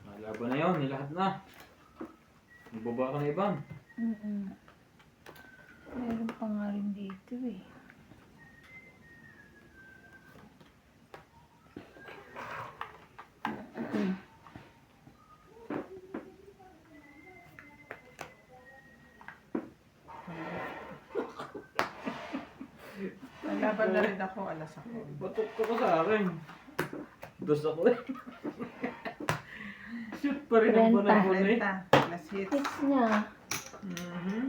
Nalaban na yun, nilahat na. Nagbaba ka na ibang. Meron pa nga rin dito eh. Naglaban na rin ako, alas ako. Batok ka pa sa akin. Dos ako eh. Shoot pa rin ang Renta. panahon eh. Renta, alas hits. Hits niya. Mhm.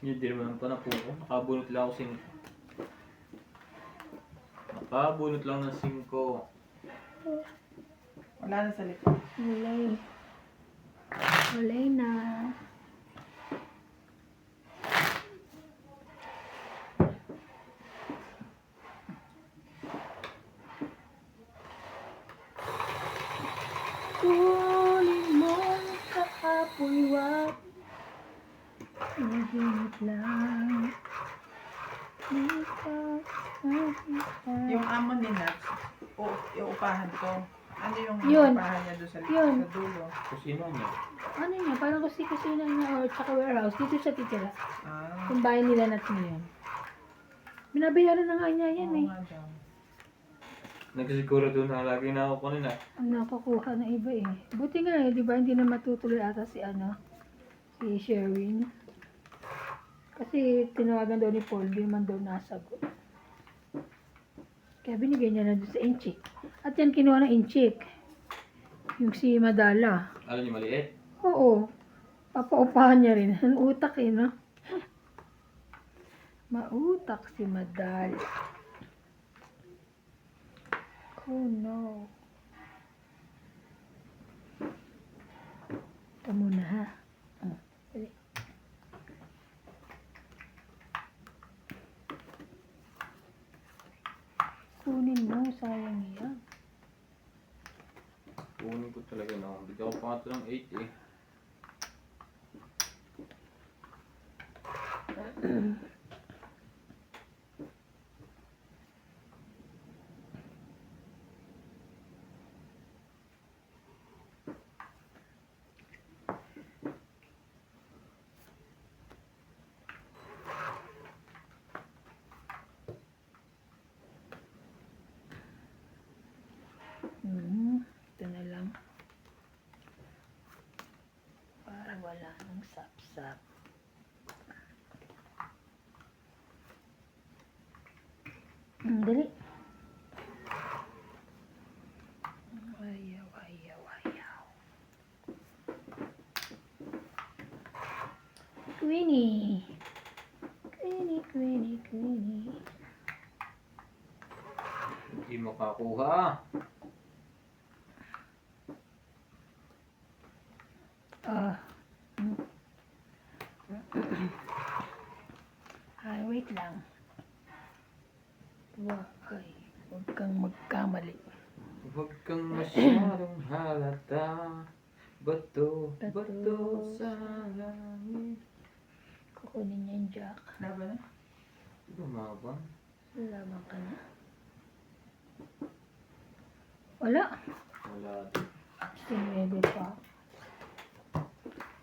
Yun din naman ang panapon ko. Nakabunot lang ako 5. Nakabunot lang ng 5. Wala na sa likod. Walay. Walay na. Kunin mo kaapoy wag. Naginip lang. Yung amo ni Nats, iupahan ko. Ano yung Yun. upahan niya doon sa Yun. sa dulo? Kusino niya. Ano niya, parang kusina niya or tsaka warehouse. Dito siya titira. Ah, Yung bahay nila natin ngayon. Binabayaran na nga niya yan oo eh. nga daw. Nagsisiguro doon na lagi na ako kanina. Ang nakukuha na iba eh. Buti nga eh, di ba hindi na matutuloy ata si si Sherwin. Kasi tinawagan daw ni Paul, di man daw nasagot. Kaya binigay niya na doon sa Inchik. At yan kinuha ng Inchik. Yung si Madala. Alam niyo maliit? Oo. Papaupahan niya rin. Ang utak eh, no? Mautak si Madala. Oh no. Ito muna ha. Dali. Kunin mo, sayang yan. Kunin ko talaga na. Bigyan ko pa nga ito ng 8 eh. Sap-sap. Dali. Ayaw, ayaw, ayaw. Queenie. Queenie, Queenie, Queenie. Hindi makakuha. Ah. Ay, wait lang. Ay, huwag kang magkamali. Huwag kang masyadong halata. Bato, bato sa langit. Kukunin niya yung jack. Laban na? Lumabang. Laban ka na. Wala. Wala din. Sinuwede pa.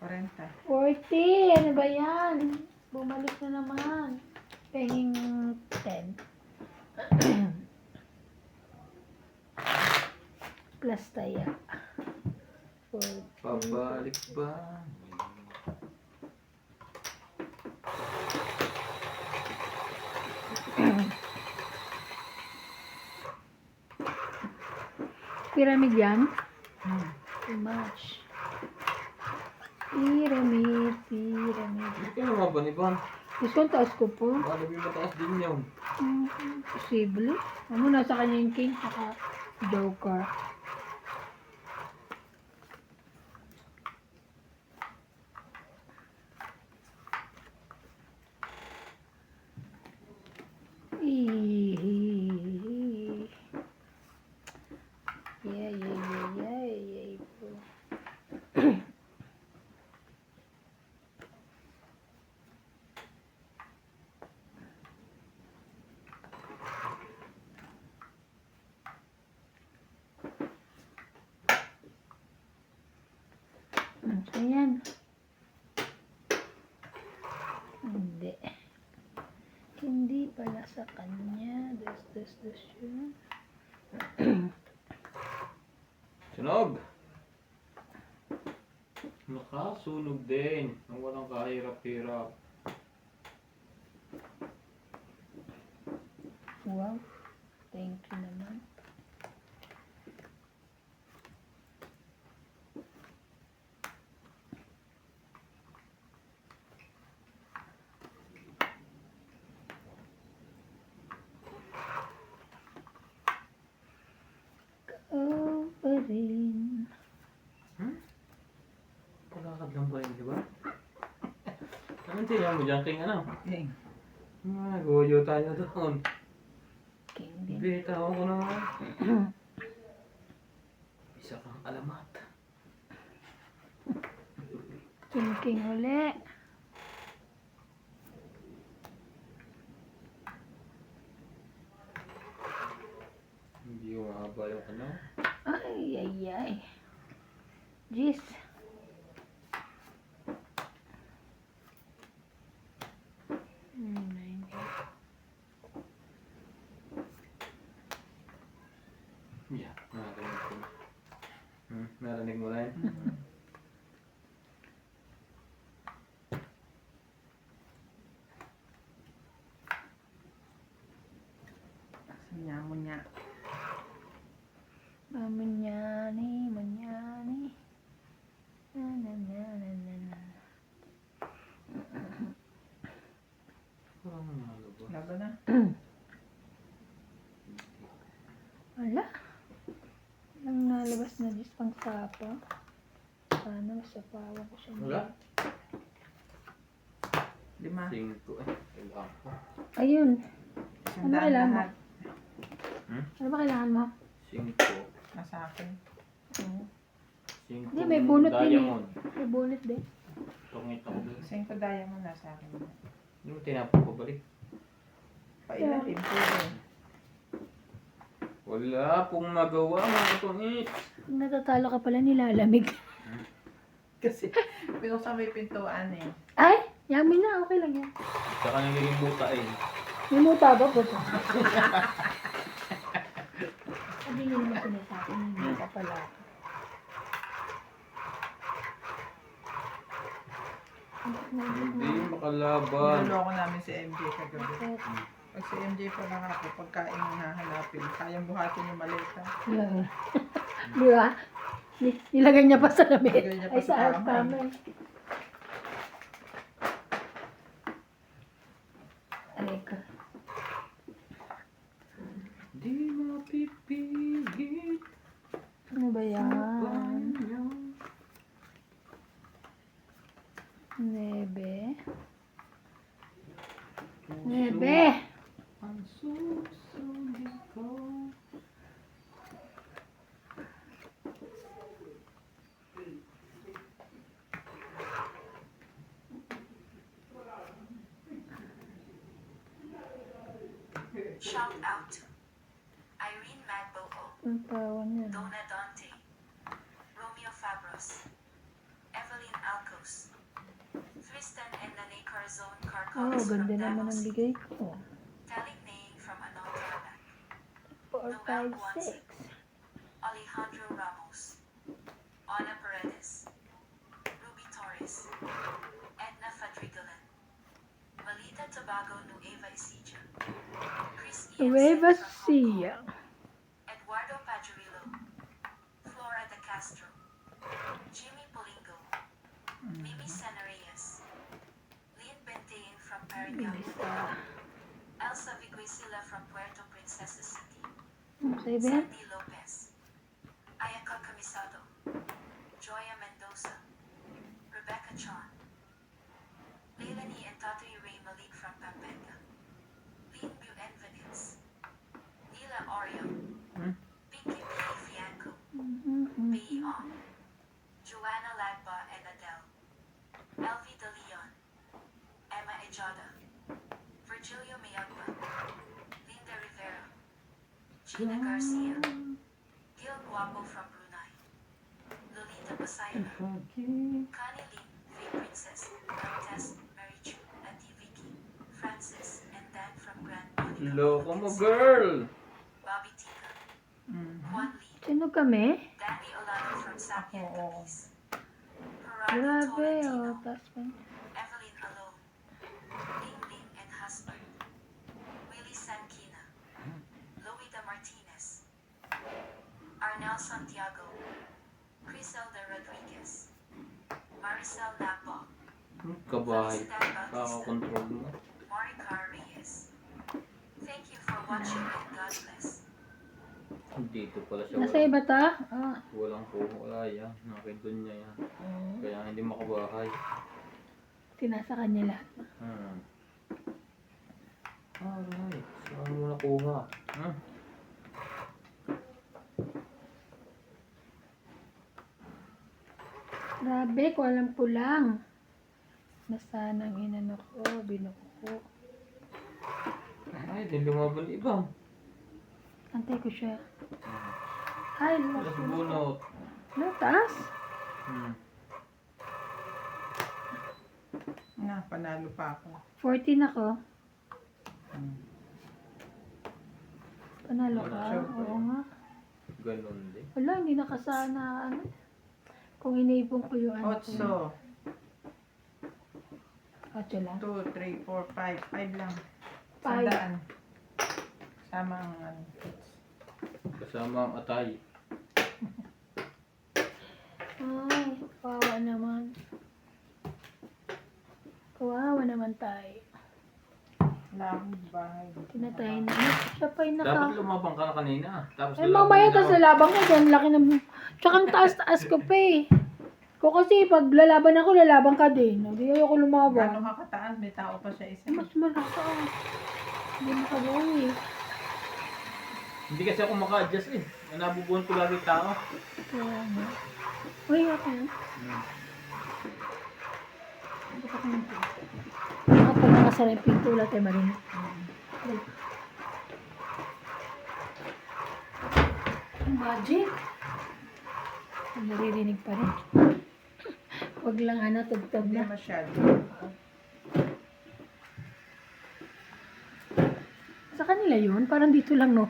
40. 40! Ano ba yan? Bumalik na naman. Penging 10. Plus taya. 40. Pabalik ba? Pyramid yan? Hmm. Too much. Pyramid, pyramid. Hindi ka naman ba ni Van? Gusto kong taas ko po. Baka may mataas din yun. Posible. Ano, nasa kanya yung king, saka joker. Eeeeee. Yeah, yeah, yeah, yeah, yeah, bro. Ayan. Hindi. Hindi pala sa kanya. Das yun. Sunog! Nakasunog din. Nang walang kahirap-hirap. Wow. Thank you naman. Ikaw pa rin. Pagkakad lang ba yun, di ba? Anong tingnan mo dyan, King? Ano? King. Goyo tayo doon. King din. Bitaw ko na. Isa kang alamat. King uli. Hindi yung mahaba yung ano. Ay, ay, ay. Jeez. Yeah, narinig ko na. Narinig mo rin? Munya. Manyani, manyani. Na na na na na na. Parang nanalo ba? Laban na? Wala. Nang nalabas na Diyos pang sapa. Sana masapawan ko siya. Wala? 5. 5 eh. Kailangan ko. Ayun. Isang Ano daan kailangan mo? lahat. Ano ba kailangan mo? 5. Nasa akin. 5 Hindi, may bunot din eh. diamond. May bonus din. Tungit ako doon. 5 diamond nasa akin. Hindi mo tinapon ko balik. Pailalim po eh. Wala pong magawa mga tungit. Pag natatalo ka pala, nilalamig. Kasi pinuksan mo yung pintuan eh. Ay! Yamin na, okay lang yan. Saka nagiging buta eh. May muta ba po ito? Sabi niyo naman sinasabi, may muta pala. Hindi makalaban. Niloloko namin si MJ kagabi. Pag si MJ pala ako, pagkain ang hahanapin, kayang buhatin yung maleta. Yeah. Di ba? Nilagay niya pa sa lamit. Nilagay niya pa Ay, sa sa harap kamay. namin. Ay, ka. Di mapipigil. Ano ba yan? Nebe. Nebe! Ang susundin ko. Shout out to Irene Magboo, Ang tawa niya. Donna Dante, Romeo Fabros, Evelyn Alcos, Tristan and Nane Carzon Oh, Carcones from ganda naman ang Davos, bigay ko. Telling Naying from Anong Tarlac, 4, 5, 6. Alejandro Ramos, Ana Paredes, Ruby Torres, Edna Fadrigalan, Malita Tobago Nueva Ecija, Chris Nueva Iansen from Hong Kong, Ecija. Eduardo Pajurillo, Flora de Castro, Jimmy Polingo, Mimi Senareyes, Lynn Bentain from Paranaque, Elsa Viguisila from Puerto Princesa City, Okay, Ben? Sandy Lopez, Ayaka Camisado, Joya Mendoza, Rebecca Chon, Leilani and Tatri Ray Malik from Pampanga, Lynn Buenvenides, Nila Oreo, Pinky P. Fianco, B. Ong, Joanna Lagba and Adele, Elvie De Leon, Emma Ejada, Virgilio Mayagba, Linda Rivera, Gina Garcia, Gil Guapo from Brunei, Lolita Pasayana, Connie Lim, Faye Princess, Countess, Mary Chu, Auntie Vicky, Francis, and Dan from Grand Monica, Loko mo, girl! Bobby Tika, Mm. Juan Lee, Sino kami? Danny Olano from Sapien Oo. Capiz, Gerardo Grabe, oh. Tolentino, Tapos pa. Evelyn Alone, Ling Ling and husband, Willie Sankina, Loida Martinez, Arnel Santiago, Criselda Rodriguez, Maricel Nagbo, Kabahay. Felicitas Bautista, Kakakontrol mo. Maricar Reyes. Thank you for watching and God bless. Dito pala siya. Nasa iba ta? Ah. Walang kuha. Wala yan. Nakidun niya yan. Kaya hindi makabahay. Tinasa kanya lahat. Alright. Saan mo nakuha? Grabe, ko alam ko lang. Nasaan ang inano ko, binuko ko. Ay, di lumaban iba. Antay ko siya. Ay, Tapos bunot. taas. Na, panalo pa ako. 14 ako. Mm. Panalo ka? Siyempre. Oo nga. Ganon din. Wala, hindi nakasana. Ano? Kung iniipon ko yung ano ko. 8, 8 lang. 2, 3, 4, 5. 5 lang. 5. 100. Sama ang ano. Kasama ang atay. Ay, kawawa naman. Kawawa naman tayo. Wala akong bahay. Tinatay na. Siya pa yung Dapat naka... lumabang ka na kanina. Tapos Eh, mamaya lalaban tas din ako. lalaban ko dyan. Laki ng... Tsaka ang taas-taas ko pa eh. Ko kasi pag lalaban ako, lalaban ka din. Hindi ayoko Gano'n lumaban. ka kataas? May tao pa siya isa. Mas malakas. Hindi makabuhay eh. Hindi kasi ako maka-adjust eh. Nabubuhan ko lagi tao. Kaya nga. Uy, ako na. Hindi ka pinto. Kapag nakasara yung pinto, wala tayo marinig. Ang budget. Naririnig pa rin. Huwag lang tugtog Hindi na. masyado. Sa kanila yun, parang dito lang, no?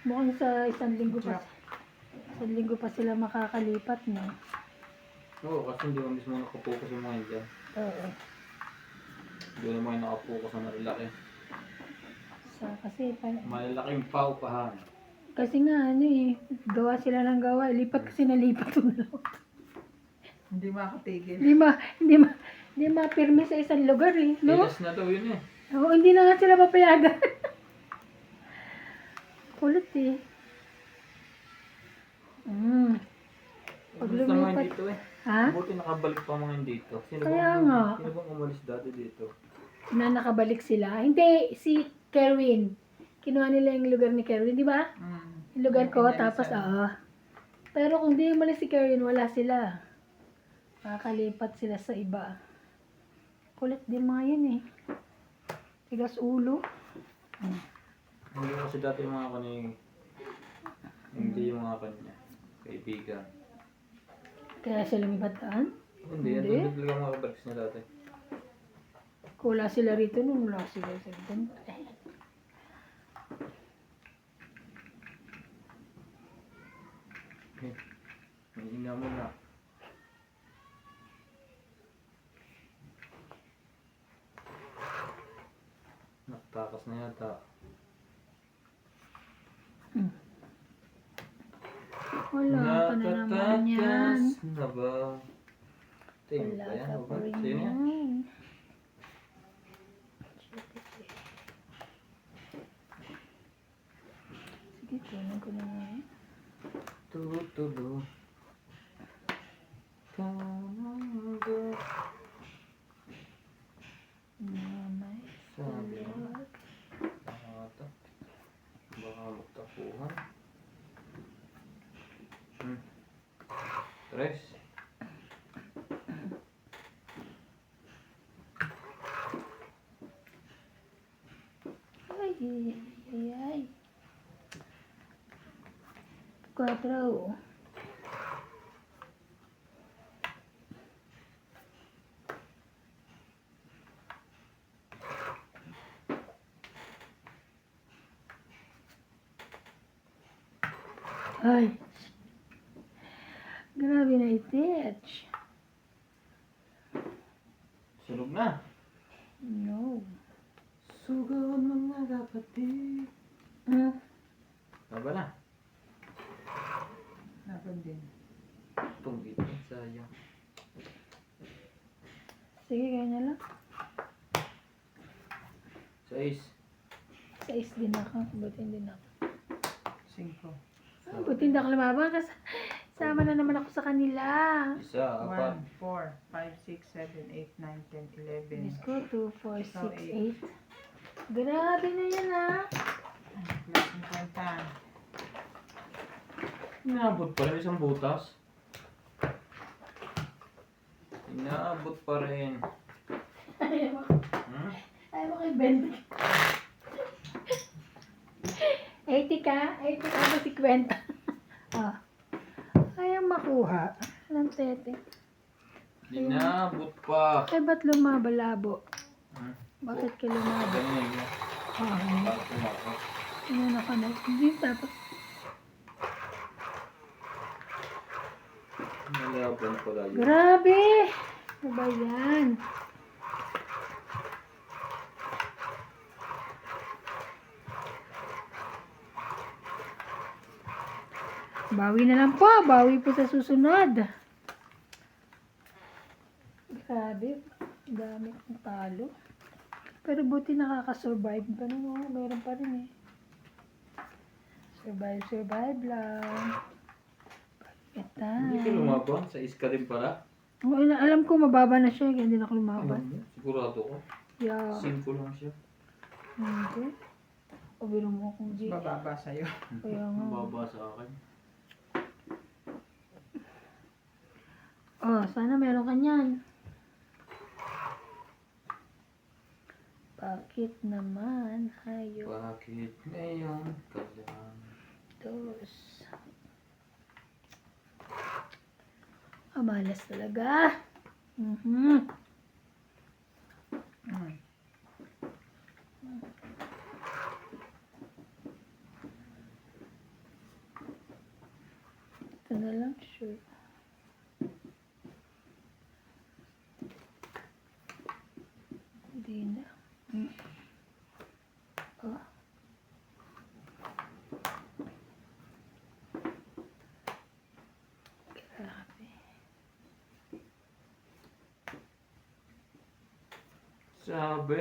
Mukhang sa isang linggo pa sila makakalipat, no? Oo, kasi hindi mo mismo nakapokus yung mga dyan. Oo. Doon naman yung nakapokus ang malalaki. Kasi, Malalaking paupahan. kasi nga, ano eh, gawa sila ng gawa. Lipat kasi nalipat ko na lang. Hindi makatigil. Hindi mapirme sa isang lugar eh. No? Tigas na daw yun eh. Oo, hindi na nga sila papayagan. Kulit eh. Pag Gusto mo lumipat. dito eh. Ha? Buti nakabalik pa mga dito. Kaya nga. Sino bang umalis dati dito? Na nakabalik sila. Hindi, si Kerwin. Kinuha nila yung lugar ni Kerwin, di ba? Yung lugar ko, tapos Pero kung di umalis si Kerwin, wala sila. Makakalipat sila sa iba. Kulit din mga yun eh. Tigas ulo. Hindi kasi dati yung mga kanya hindi yung mga kanya. Kaibigan. Kaya sila may bataan. Hindi, yan Hindi. doon talaga mga kabaliks niya dati. Kung wala sila rito nun, wala sila sa ganun. Hihina mo na. Nakatakas na yata. Wala ka na naman yan. Nakatakas na ba? Tingin Wala pa yan. ka Ba? pa rin Sa'yo yan? yan. Sige, kunin ko na nga yan. Tutulo. Tamaga. Mamay. Sabi mo. Ata. Baka magtapuhan. Tres. Ay, ay, ay. 4. Ay. Grabe na itich. Sunog na. No. Sugawan mga kapatid. Taba na. Laban din. Tunggit na sayang. Sige, kaya na lang. 6. 6 din ako. Butin din ako. 5. Buti hindi ako lumaban kasi sama na naman ako sa kanila. Isa, 1, apat. 4, 5, 6, 7, 8, 9, 10, 11. Let's go. 2, 4, So, 6, 8. Grabe na yan ah. Plus 50. Inaabot pa rin isang butas. Inaabot pa rin. Ayaw kay 20. 80 ka? 80 ka ba 50? Ayaw makuha. Anong tete? Inaabot pa. Eh, ba't lumabalabo? Hmm? Bakit ka lumabo? Ganyan yun. Bakit kumako? Ano ka na? Hindi, tapos. Nalaban pala yun. Grabe! Ano ba yan? Bawi na lang po. Bawi po sa susunod. Grabe. Dami kong talo. Pero buti nakaka-survive pa naman. Meron pa rin eh. Survive lang. Ito. Hindi ka lumaban? Sa iska din pala? Alam ko mababa na siya. Kaya hindi na ako lumaban. Sigurado ko. Yeah. 5 lang siya. Hindi. Pabiro mo akong G. Bababa sa'yo. Kaya nga. Mababa sa akin. Oh, sana meron ka niyan. Bakit naman? Hayop. Bakit ngayon ka lang? Dos. Malas talaga. Mm. Ito na lang, sure. Sabi.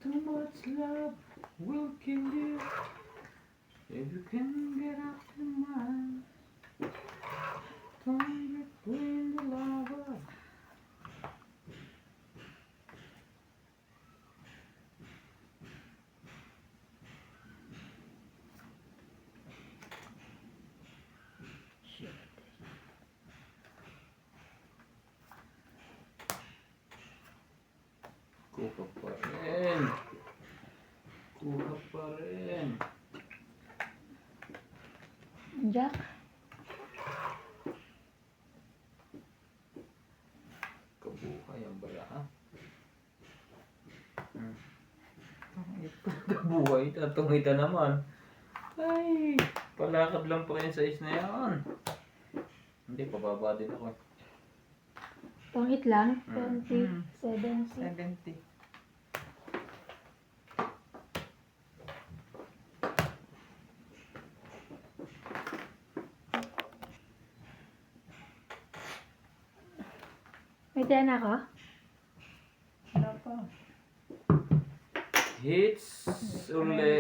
Too much love will kill you if you can get out your mind. Torn between the lovers. Kuha pa rin. Kuha pa rin. Jack. Kabuhay ang bala ha. Kabuhay, tatungita naman. Ay, palakad lang pa yung size na yan. Hindi, pababa din ako. Pangit lang. Mm. 20, 70. 70. May tiyan ako? Wala pa. Hits uli.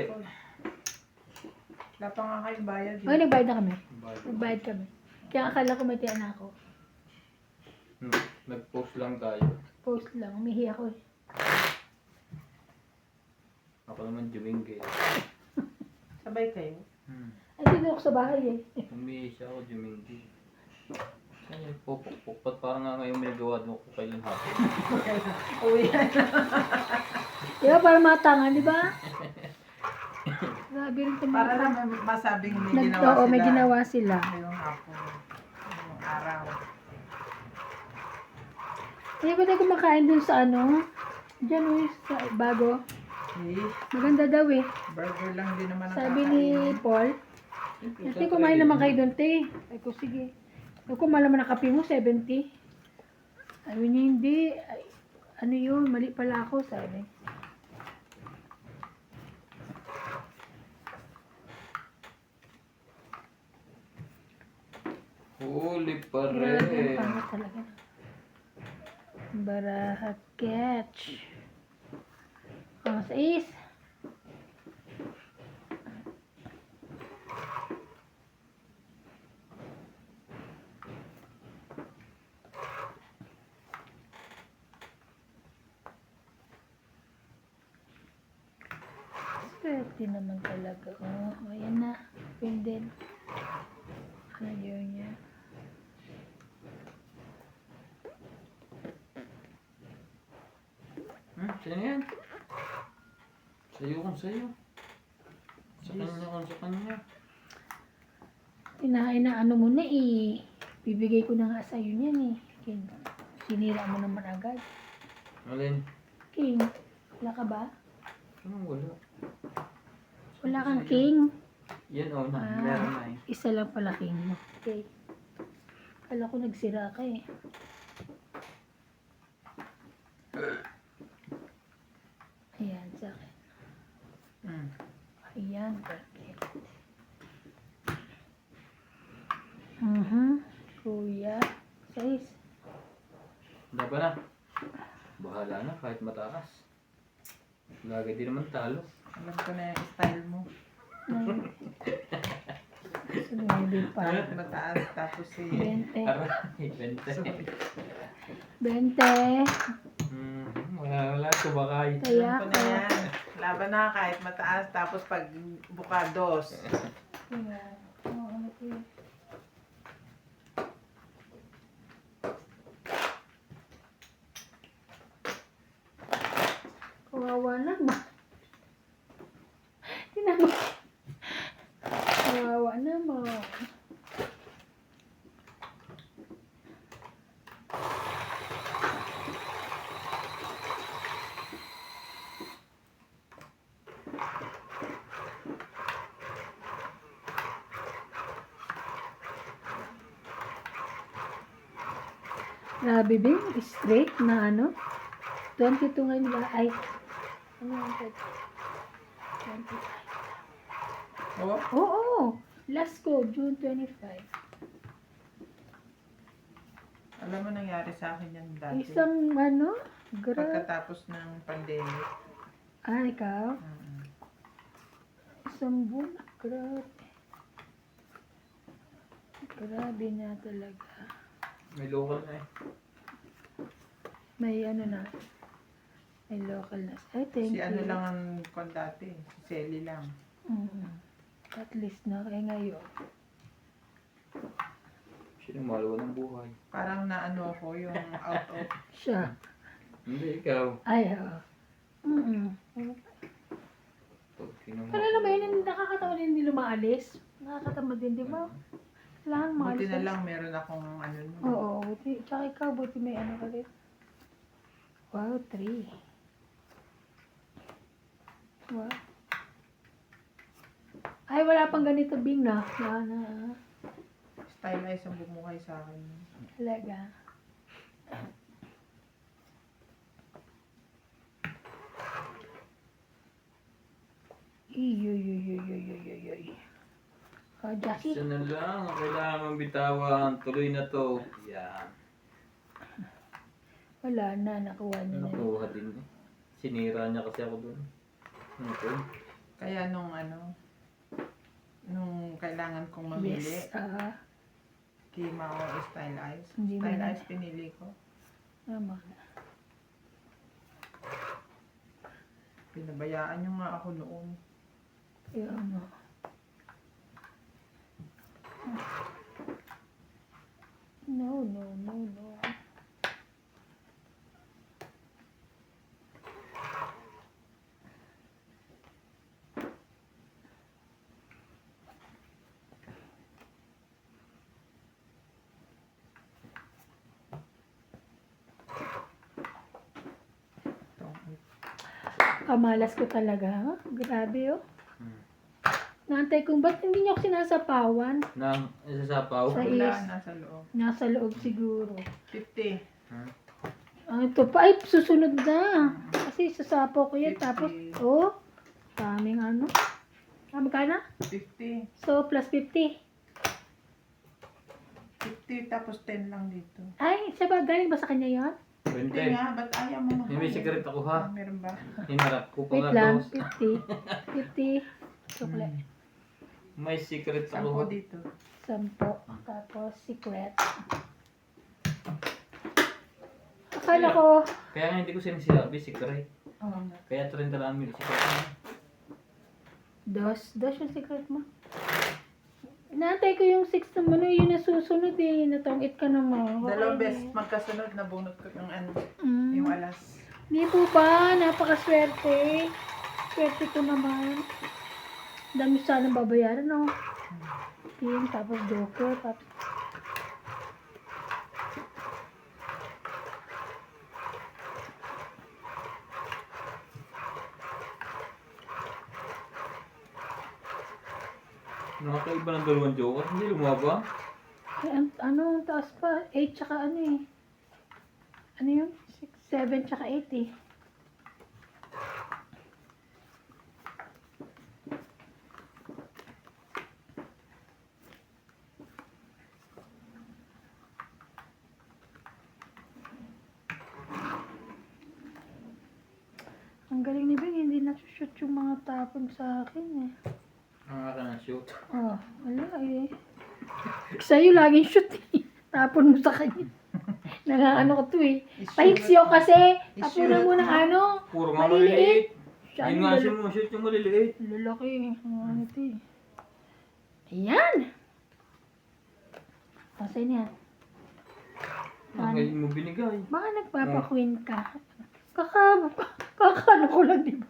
Wala pa nga kayong bayad. Ay, nagbayad na kami. Bye. Nagbayad kami. Kaya akala ko may tiyan ako. Nag-post lang tayo. Post lang. Umihi ako eh. Ako naman Jumingge. Sabay kayo. Ay, dito ako sa bahay eh. Umihi siya ako Jumingge. Saan yung pupukpuk? Ba't parang nga ngayon may nagawa doon ko kailan hapon? Uwi yan. Di ba para matangan, di ba? Grabe rin Para tumata. lang masabing may ginawa Oo, sila. may ginawa sila. Ngayong hapon. Ngayong araw. Hindi ba tayo kumakain dun sa ano? Diyan eh, sa bago. Eh, Maganda daw eh. burger lang din naman ang Sabi ni Paul, Ate, kumain naman kayo doon, te. Ay ko, sige. Ay ko, malaman na kape mo, 70. Sabi niya, hindi. Ay, ano yun, mali pala ako, sabi. Huli pa Grabe, rin. pangit talaga. Baraha catch. Oh, sa is. Swerte naman talaga. Oh, ayan na. Pindin. Ayaw niya. Sino yan? Sa'yo kung sa'yo. Sa kanya kung sa kanya. Tinahay na ano mo na eh. Bibigay ko na nga sa'yo niyan eh. King. Sinira mo naman agad. Alin? King, wala ka ba? Anong wala? Wala kang king. Yan o na. Ah. Meron na eh. Isa lang pala king mo. Okay. Kala ko nagsira ka eh. Ayan, sa akin. Mm. Ayan, perfect. Kuya. 6. Hindi pa na. Bahala na kahit mataas. Lagi din naman talo. Alam ko na yung style mo. Sumibi pa. Mataas tapos si... 20. Aray, 20. 20. Wala subakay. Kaya Alam ko na yan. Laban na kahit mataas tapos pag bukados. Kaya. Oo, ano ko yun. Kawawa naman. Tinama. Kawawa naman. Grabe, Bing. Straight na ano. 22 ngayon ba? Ay. Ano ang 25? Oh, Oo. Last ko, June 25. alam mo nangyari sa akin yan dati. Isang ano? Grabe. Pagkatapos ng pandemic. Ah, ikaw? Mm. Isang buwan. Grabe. Grabe na talaga. May local na eh. May ano na. May local na. Ay, thank Si you. ano lang ang kwan dati. Si Selly lang. At least na kaya ngayon. Sinumalawa ng buhay. Parang naano ko yung out of. Siya. Hindi, ikaw. Ay, oo. Pero alam mo yun, nakakatawa din hindi lumaalis. Nakakatamad din, di ba? Kailangan maalis. Buti na lang meron akong ano. Oo, buti. Tsaka ikaw, buti may ano ka rin. Wow, 3. Wow. Ay, wala pang ganito, Bing, na. Stylize ang bumukay sa akin. Talaga. Iyoy. Oh, Jackie. Isa na lang. Kailangan mong bitawan. Tuloy na to. Yan. Wala na, nakuha niya na. Nakuha din eh. Sinira niya kasi ako dun. Ito. Kaya nung ano, nung kailangan kong mamili, Yes. Kima o Stylize. Hindi mo Stylize pinili ko. Tama. Pinabayaan niyo nga ako noon. Yun. No. Kamalas ko talaga. Ha? Grabe, oh. Nantay kong, ba't hindi niyo ako sinasapawan? Nang isasapaw. Sa Wala, is. nasa loob. Nasa loob siguro. 50. Ito pa, ay, susunod na. Kasi sasapaw ko yan. 50. Tapos, oh, daming ano. Magkano? 50. So, plus 50. 50 tapos 10 lang dito. Ay, siya ba? Galing ba sa kanya yun? 20. Hindi nga, ba't ayaw mo May secret ako ha. Meron ba? Hinarap ko pa Wait nga lang. dos. 50. 50. Chocolate. May secret ako 10 ha. dito. 10. Tapos, secret. Akala ko, Kaya nga hindi ko sinasabi secret. oh, Kaya 30 lang mil secret. dos yung secret mo. Inaantay ko yung 6 naman, no, yun na susunod eh. Natongit ka naman. Dalawang beses magkasunod na bunot ko yung ano, yung Mm. alas. Hindi po ba? Napakaswerte. Swerte ko naman. Dami sana babayaran, no? Pin, tapos joker, tapos... Nakakaiba ng dalawang joker. Hindi lumaba. Ano, ang taas pa? 8 tsaka ano eh. Ano yun? 7 tsaka 8 eh. Ang galing ni Bing, hindi na-shoot yung mga tapon sa akin eh. Ang akin ang shoot. Oh, wala eh. Sa'yo laging shoot eh. Tapon mo sa kanya. Nang-ano ko to eh. Pahiksyo kasi. Tapunan mo ng ano. Puro nga Maliliit. maliliit. Siya Yun yung nga lalo- siya mo shoot yung maliliit. lalaki. Ano ito eh. Ayan. Kasi niya. Ang ngayon mo binigay. Baka nagpapa-queen ka. Kakano ko lang, di ba?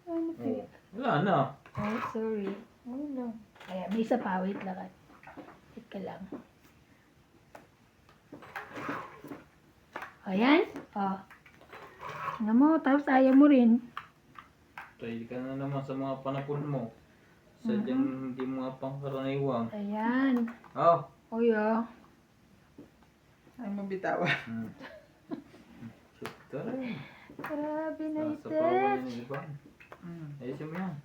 Ano ito eh. Wala na. Oh, sorry. Oh, no. Kaya, may isa pa. Wait lang. Wait ka lang. Ayan. Oh. Ano mo, tapos ayaw mo rin. Try ka na naman sa mga panapon mo. Sadyang hindi mo nga pangkaraniwang. Ayan. Oh, Oh, yeah. Ay mo bitawan. Shoot ka rin. Grabe na Sa pawan ito. yan, di ba? Ayusin mo yan.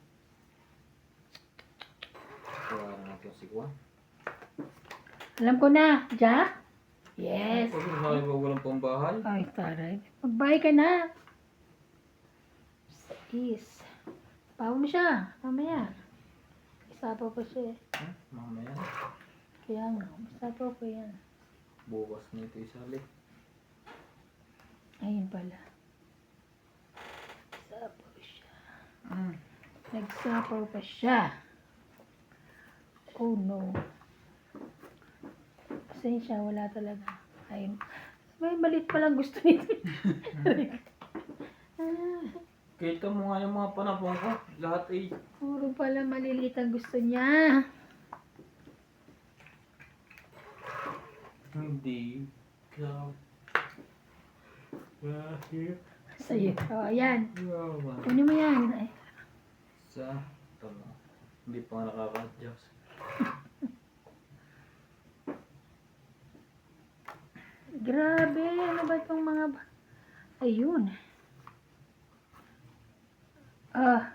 Tawaran natin si Juan. Alam ko na, Jack? Yes. Huwag mo sabi ba walang pambahay? Ay, taray. Magbahay ka na. Is. Pawa mo siya. Mamaya. Isapaw pa siya eh. Mamaya. Kaya nga, isapaw pa yan. Bukas nito isalik. Ayun pala. Isapaw siya. Mm. Nagsapaw pa siya. Oh no. Pasensya, wala talaga. Ayun. May balit palang gusto nito. Kita mo nga yung mga panapong ko. Lahat ay Puro pala maliliit ang gusto niya. hindi. Ikaw. Bakit? Sa'yo. Oh, ayan. Yawa. Kunin mo yan. Ay, Sa tama. Hindi pa nga nakaka-adjust. grabe. Ano ba itong mga... Ayun. Ah.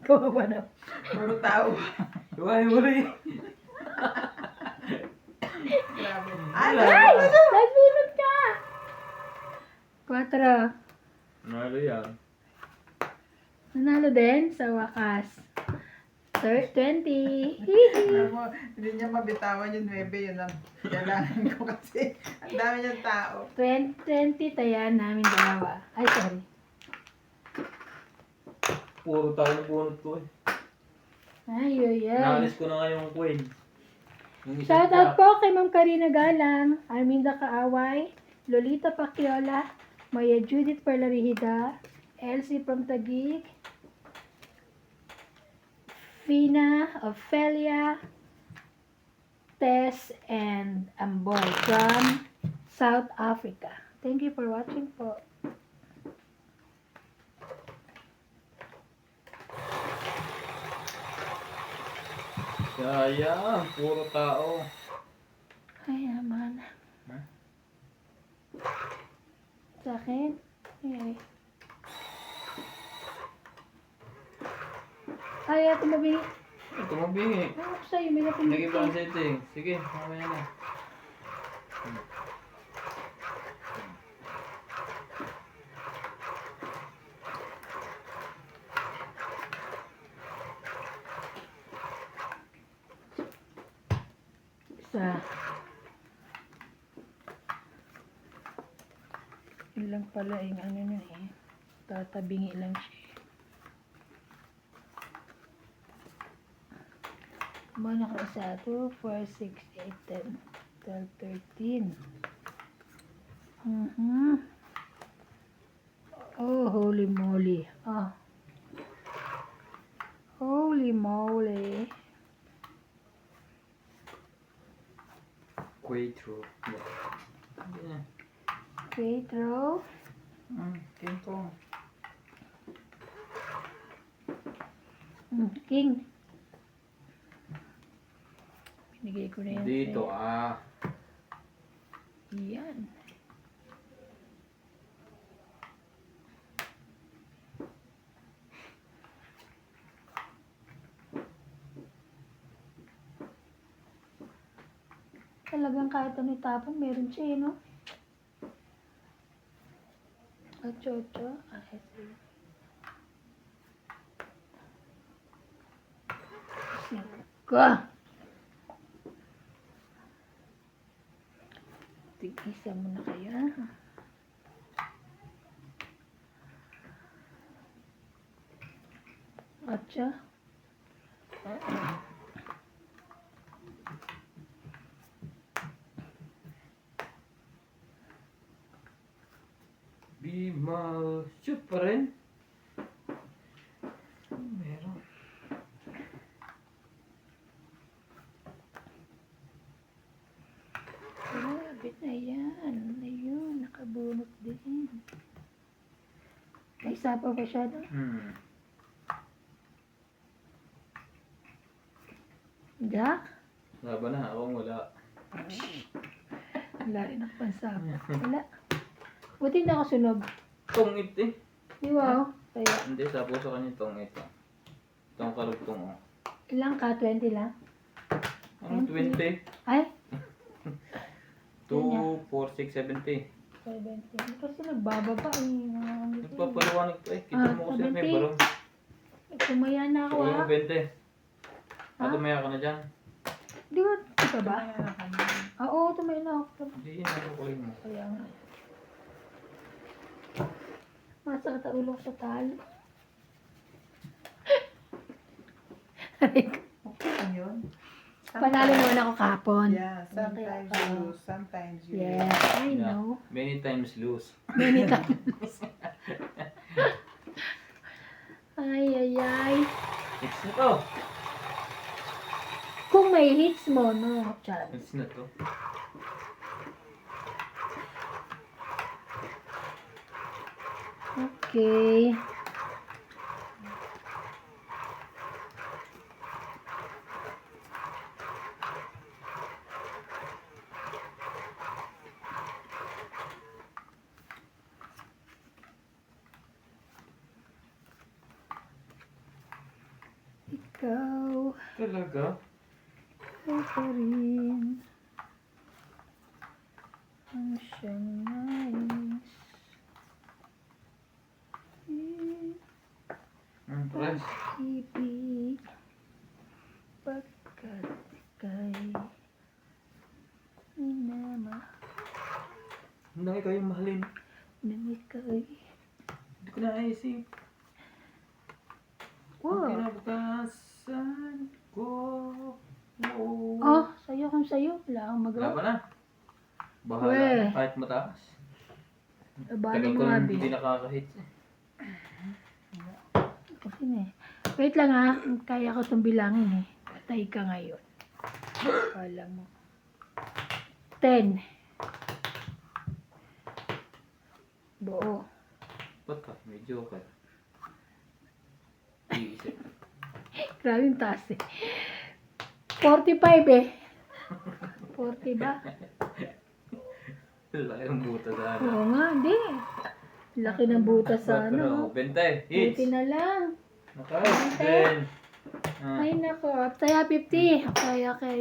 Kawawa na. Puro tao. Iwain mo rin. Grabe. Ay! Ay! Nasunod ka! 4. Nalo yan. Nanalo din sa wakas. 20. Hihi. Alam mo, hindi niya mabitawan yung 9. Yun ang kailangan ko kasi. Ang dami niyang tao. 20 tayan namin dalawa. Ay, sorry. Puro tayo ng bunot ko eh. Ay, ay, ay. Naalis ko na nga yung queen. Yung isa Shout out po kay Ma'am Karina Galang, Arminda Kaaway, Lolita Pacquiaola, Maya Judith Parlarihida, Elsie from Taguig, Fina, Ophelia, Tess, and Amboy from South Africa. Thank you for watching po. Sayang, puro tao. Ay, naman. Ha? Sa akin? Ay, ay. Ay, ito mabingi. Ito mabingi. Ano ko sa'yo? May napinigil. Nag-ibang setting. Sige, mamaya na. Isa. Yun lang pala yung ano nun eh. Tatabingi lang siya. Mana ka isa? 2, 4, 6, 8, 10, 12, 13. Oh, holy moly. Ah. Holy moly. Quaitro. Yeah. Okay, throw. King Kong. King. Binigay ko na yan Dito sa'yo. ah. Yan. Talagang kahit ano itapon, meron siya eh, no? 8. Ay, sige. 5. Tig-isa mo na kaya. Atcha. Bima. Shoot pa rin. Meron. Grabe na yan. Ayun, nakabunot din. May isa pa ba siya, no? Jack? Laban na, ako wala. Wala rin ako pansama. Wala. Buti hindi ako sunog. Tungit eh. Di ba? Kaya, Hindi, sapo sa kanya tungit. Itong karugtong oh. ilang ka? 20 lang? Anong 20? Ay, 2, 4, 6, 70. 70. Kasi nagbababa eh. Nagpapaliwanag to eh. Kita mo kasi may 70. barong. Tumaya na ako Ikaw ah. yung 20. Tumaya ka na dyan. Di ba? Di ka ba? Kaya na kami. Oo, tumaya na ako. Hindi, nakukulay mo. Kaya nga. Masakit ang ulo ko sa talo. Okay lang yun. Panalo naman ako kapon. Yeah, sometimes you lose, sometimes you Yes, I Yeah. know. Many times lose. Many times. Ay, ay, ay. It's na to. Kung may hits mo, no, chance. It's na to. Okay. Ikaw, Talaga? ikaw pa rin ang siyang nais. Press. Ibig pagkat ika'y minamahal Hindi kayo mahalin. ng ika'y Hindi ko naisip. Ang wow. kinabukasan ko. Oh, sayo kung sayo. Wala kang magawa. Laban na. Bahala Weh. na. Kahit mataas. Abala Tagal mo ko nga, nang Bi. hindi nakaka-hit. Kasi na eh. Wait lang ha. Kaya ko itong bilangin eh. Patay ka ngayon. Kala mo. 10. Buo. Ba't ka? May joker. Iisip. Grabe yung taas eh. 45 eh. 40 ba? Laki ng buta sa ano. Oo nga, hindi. Laki ng butas sa ano. 20. Hits. Buti na lang. Okay. Then. Ay nako. Saya 50. Okay, okay.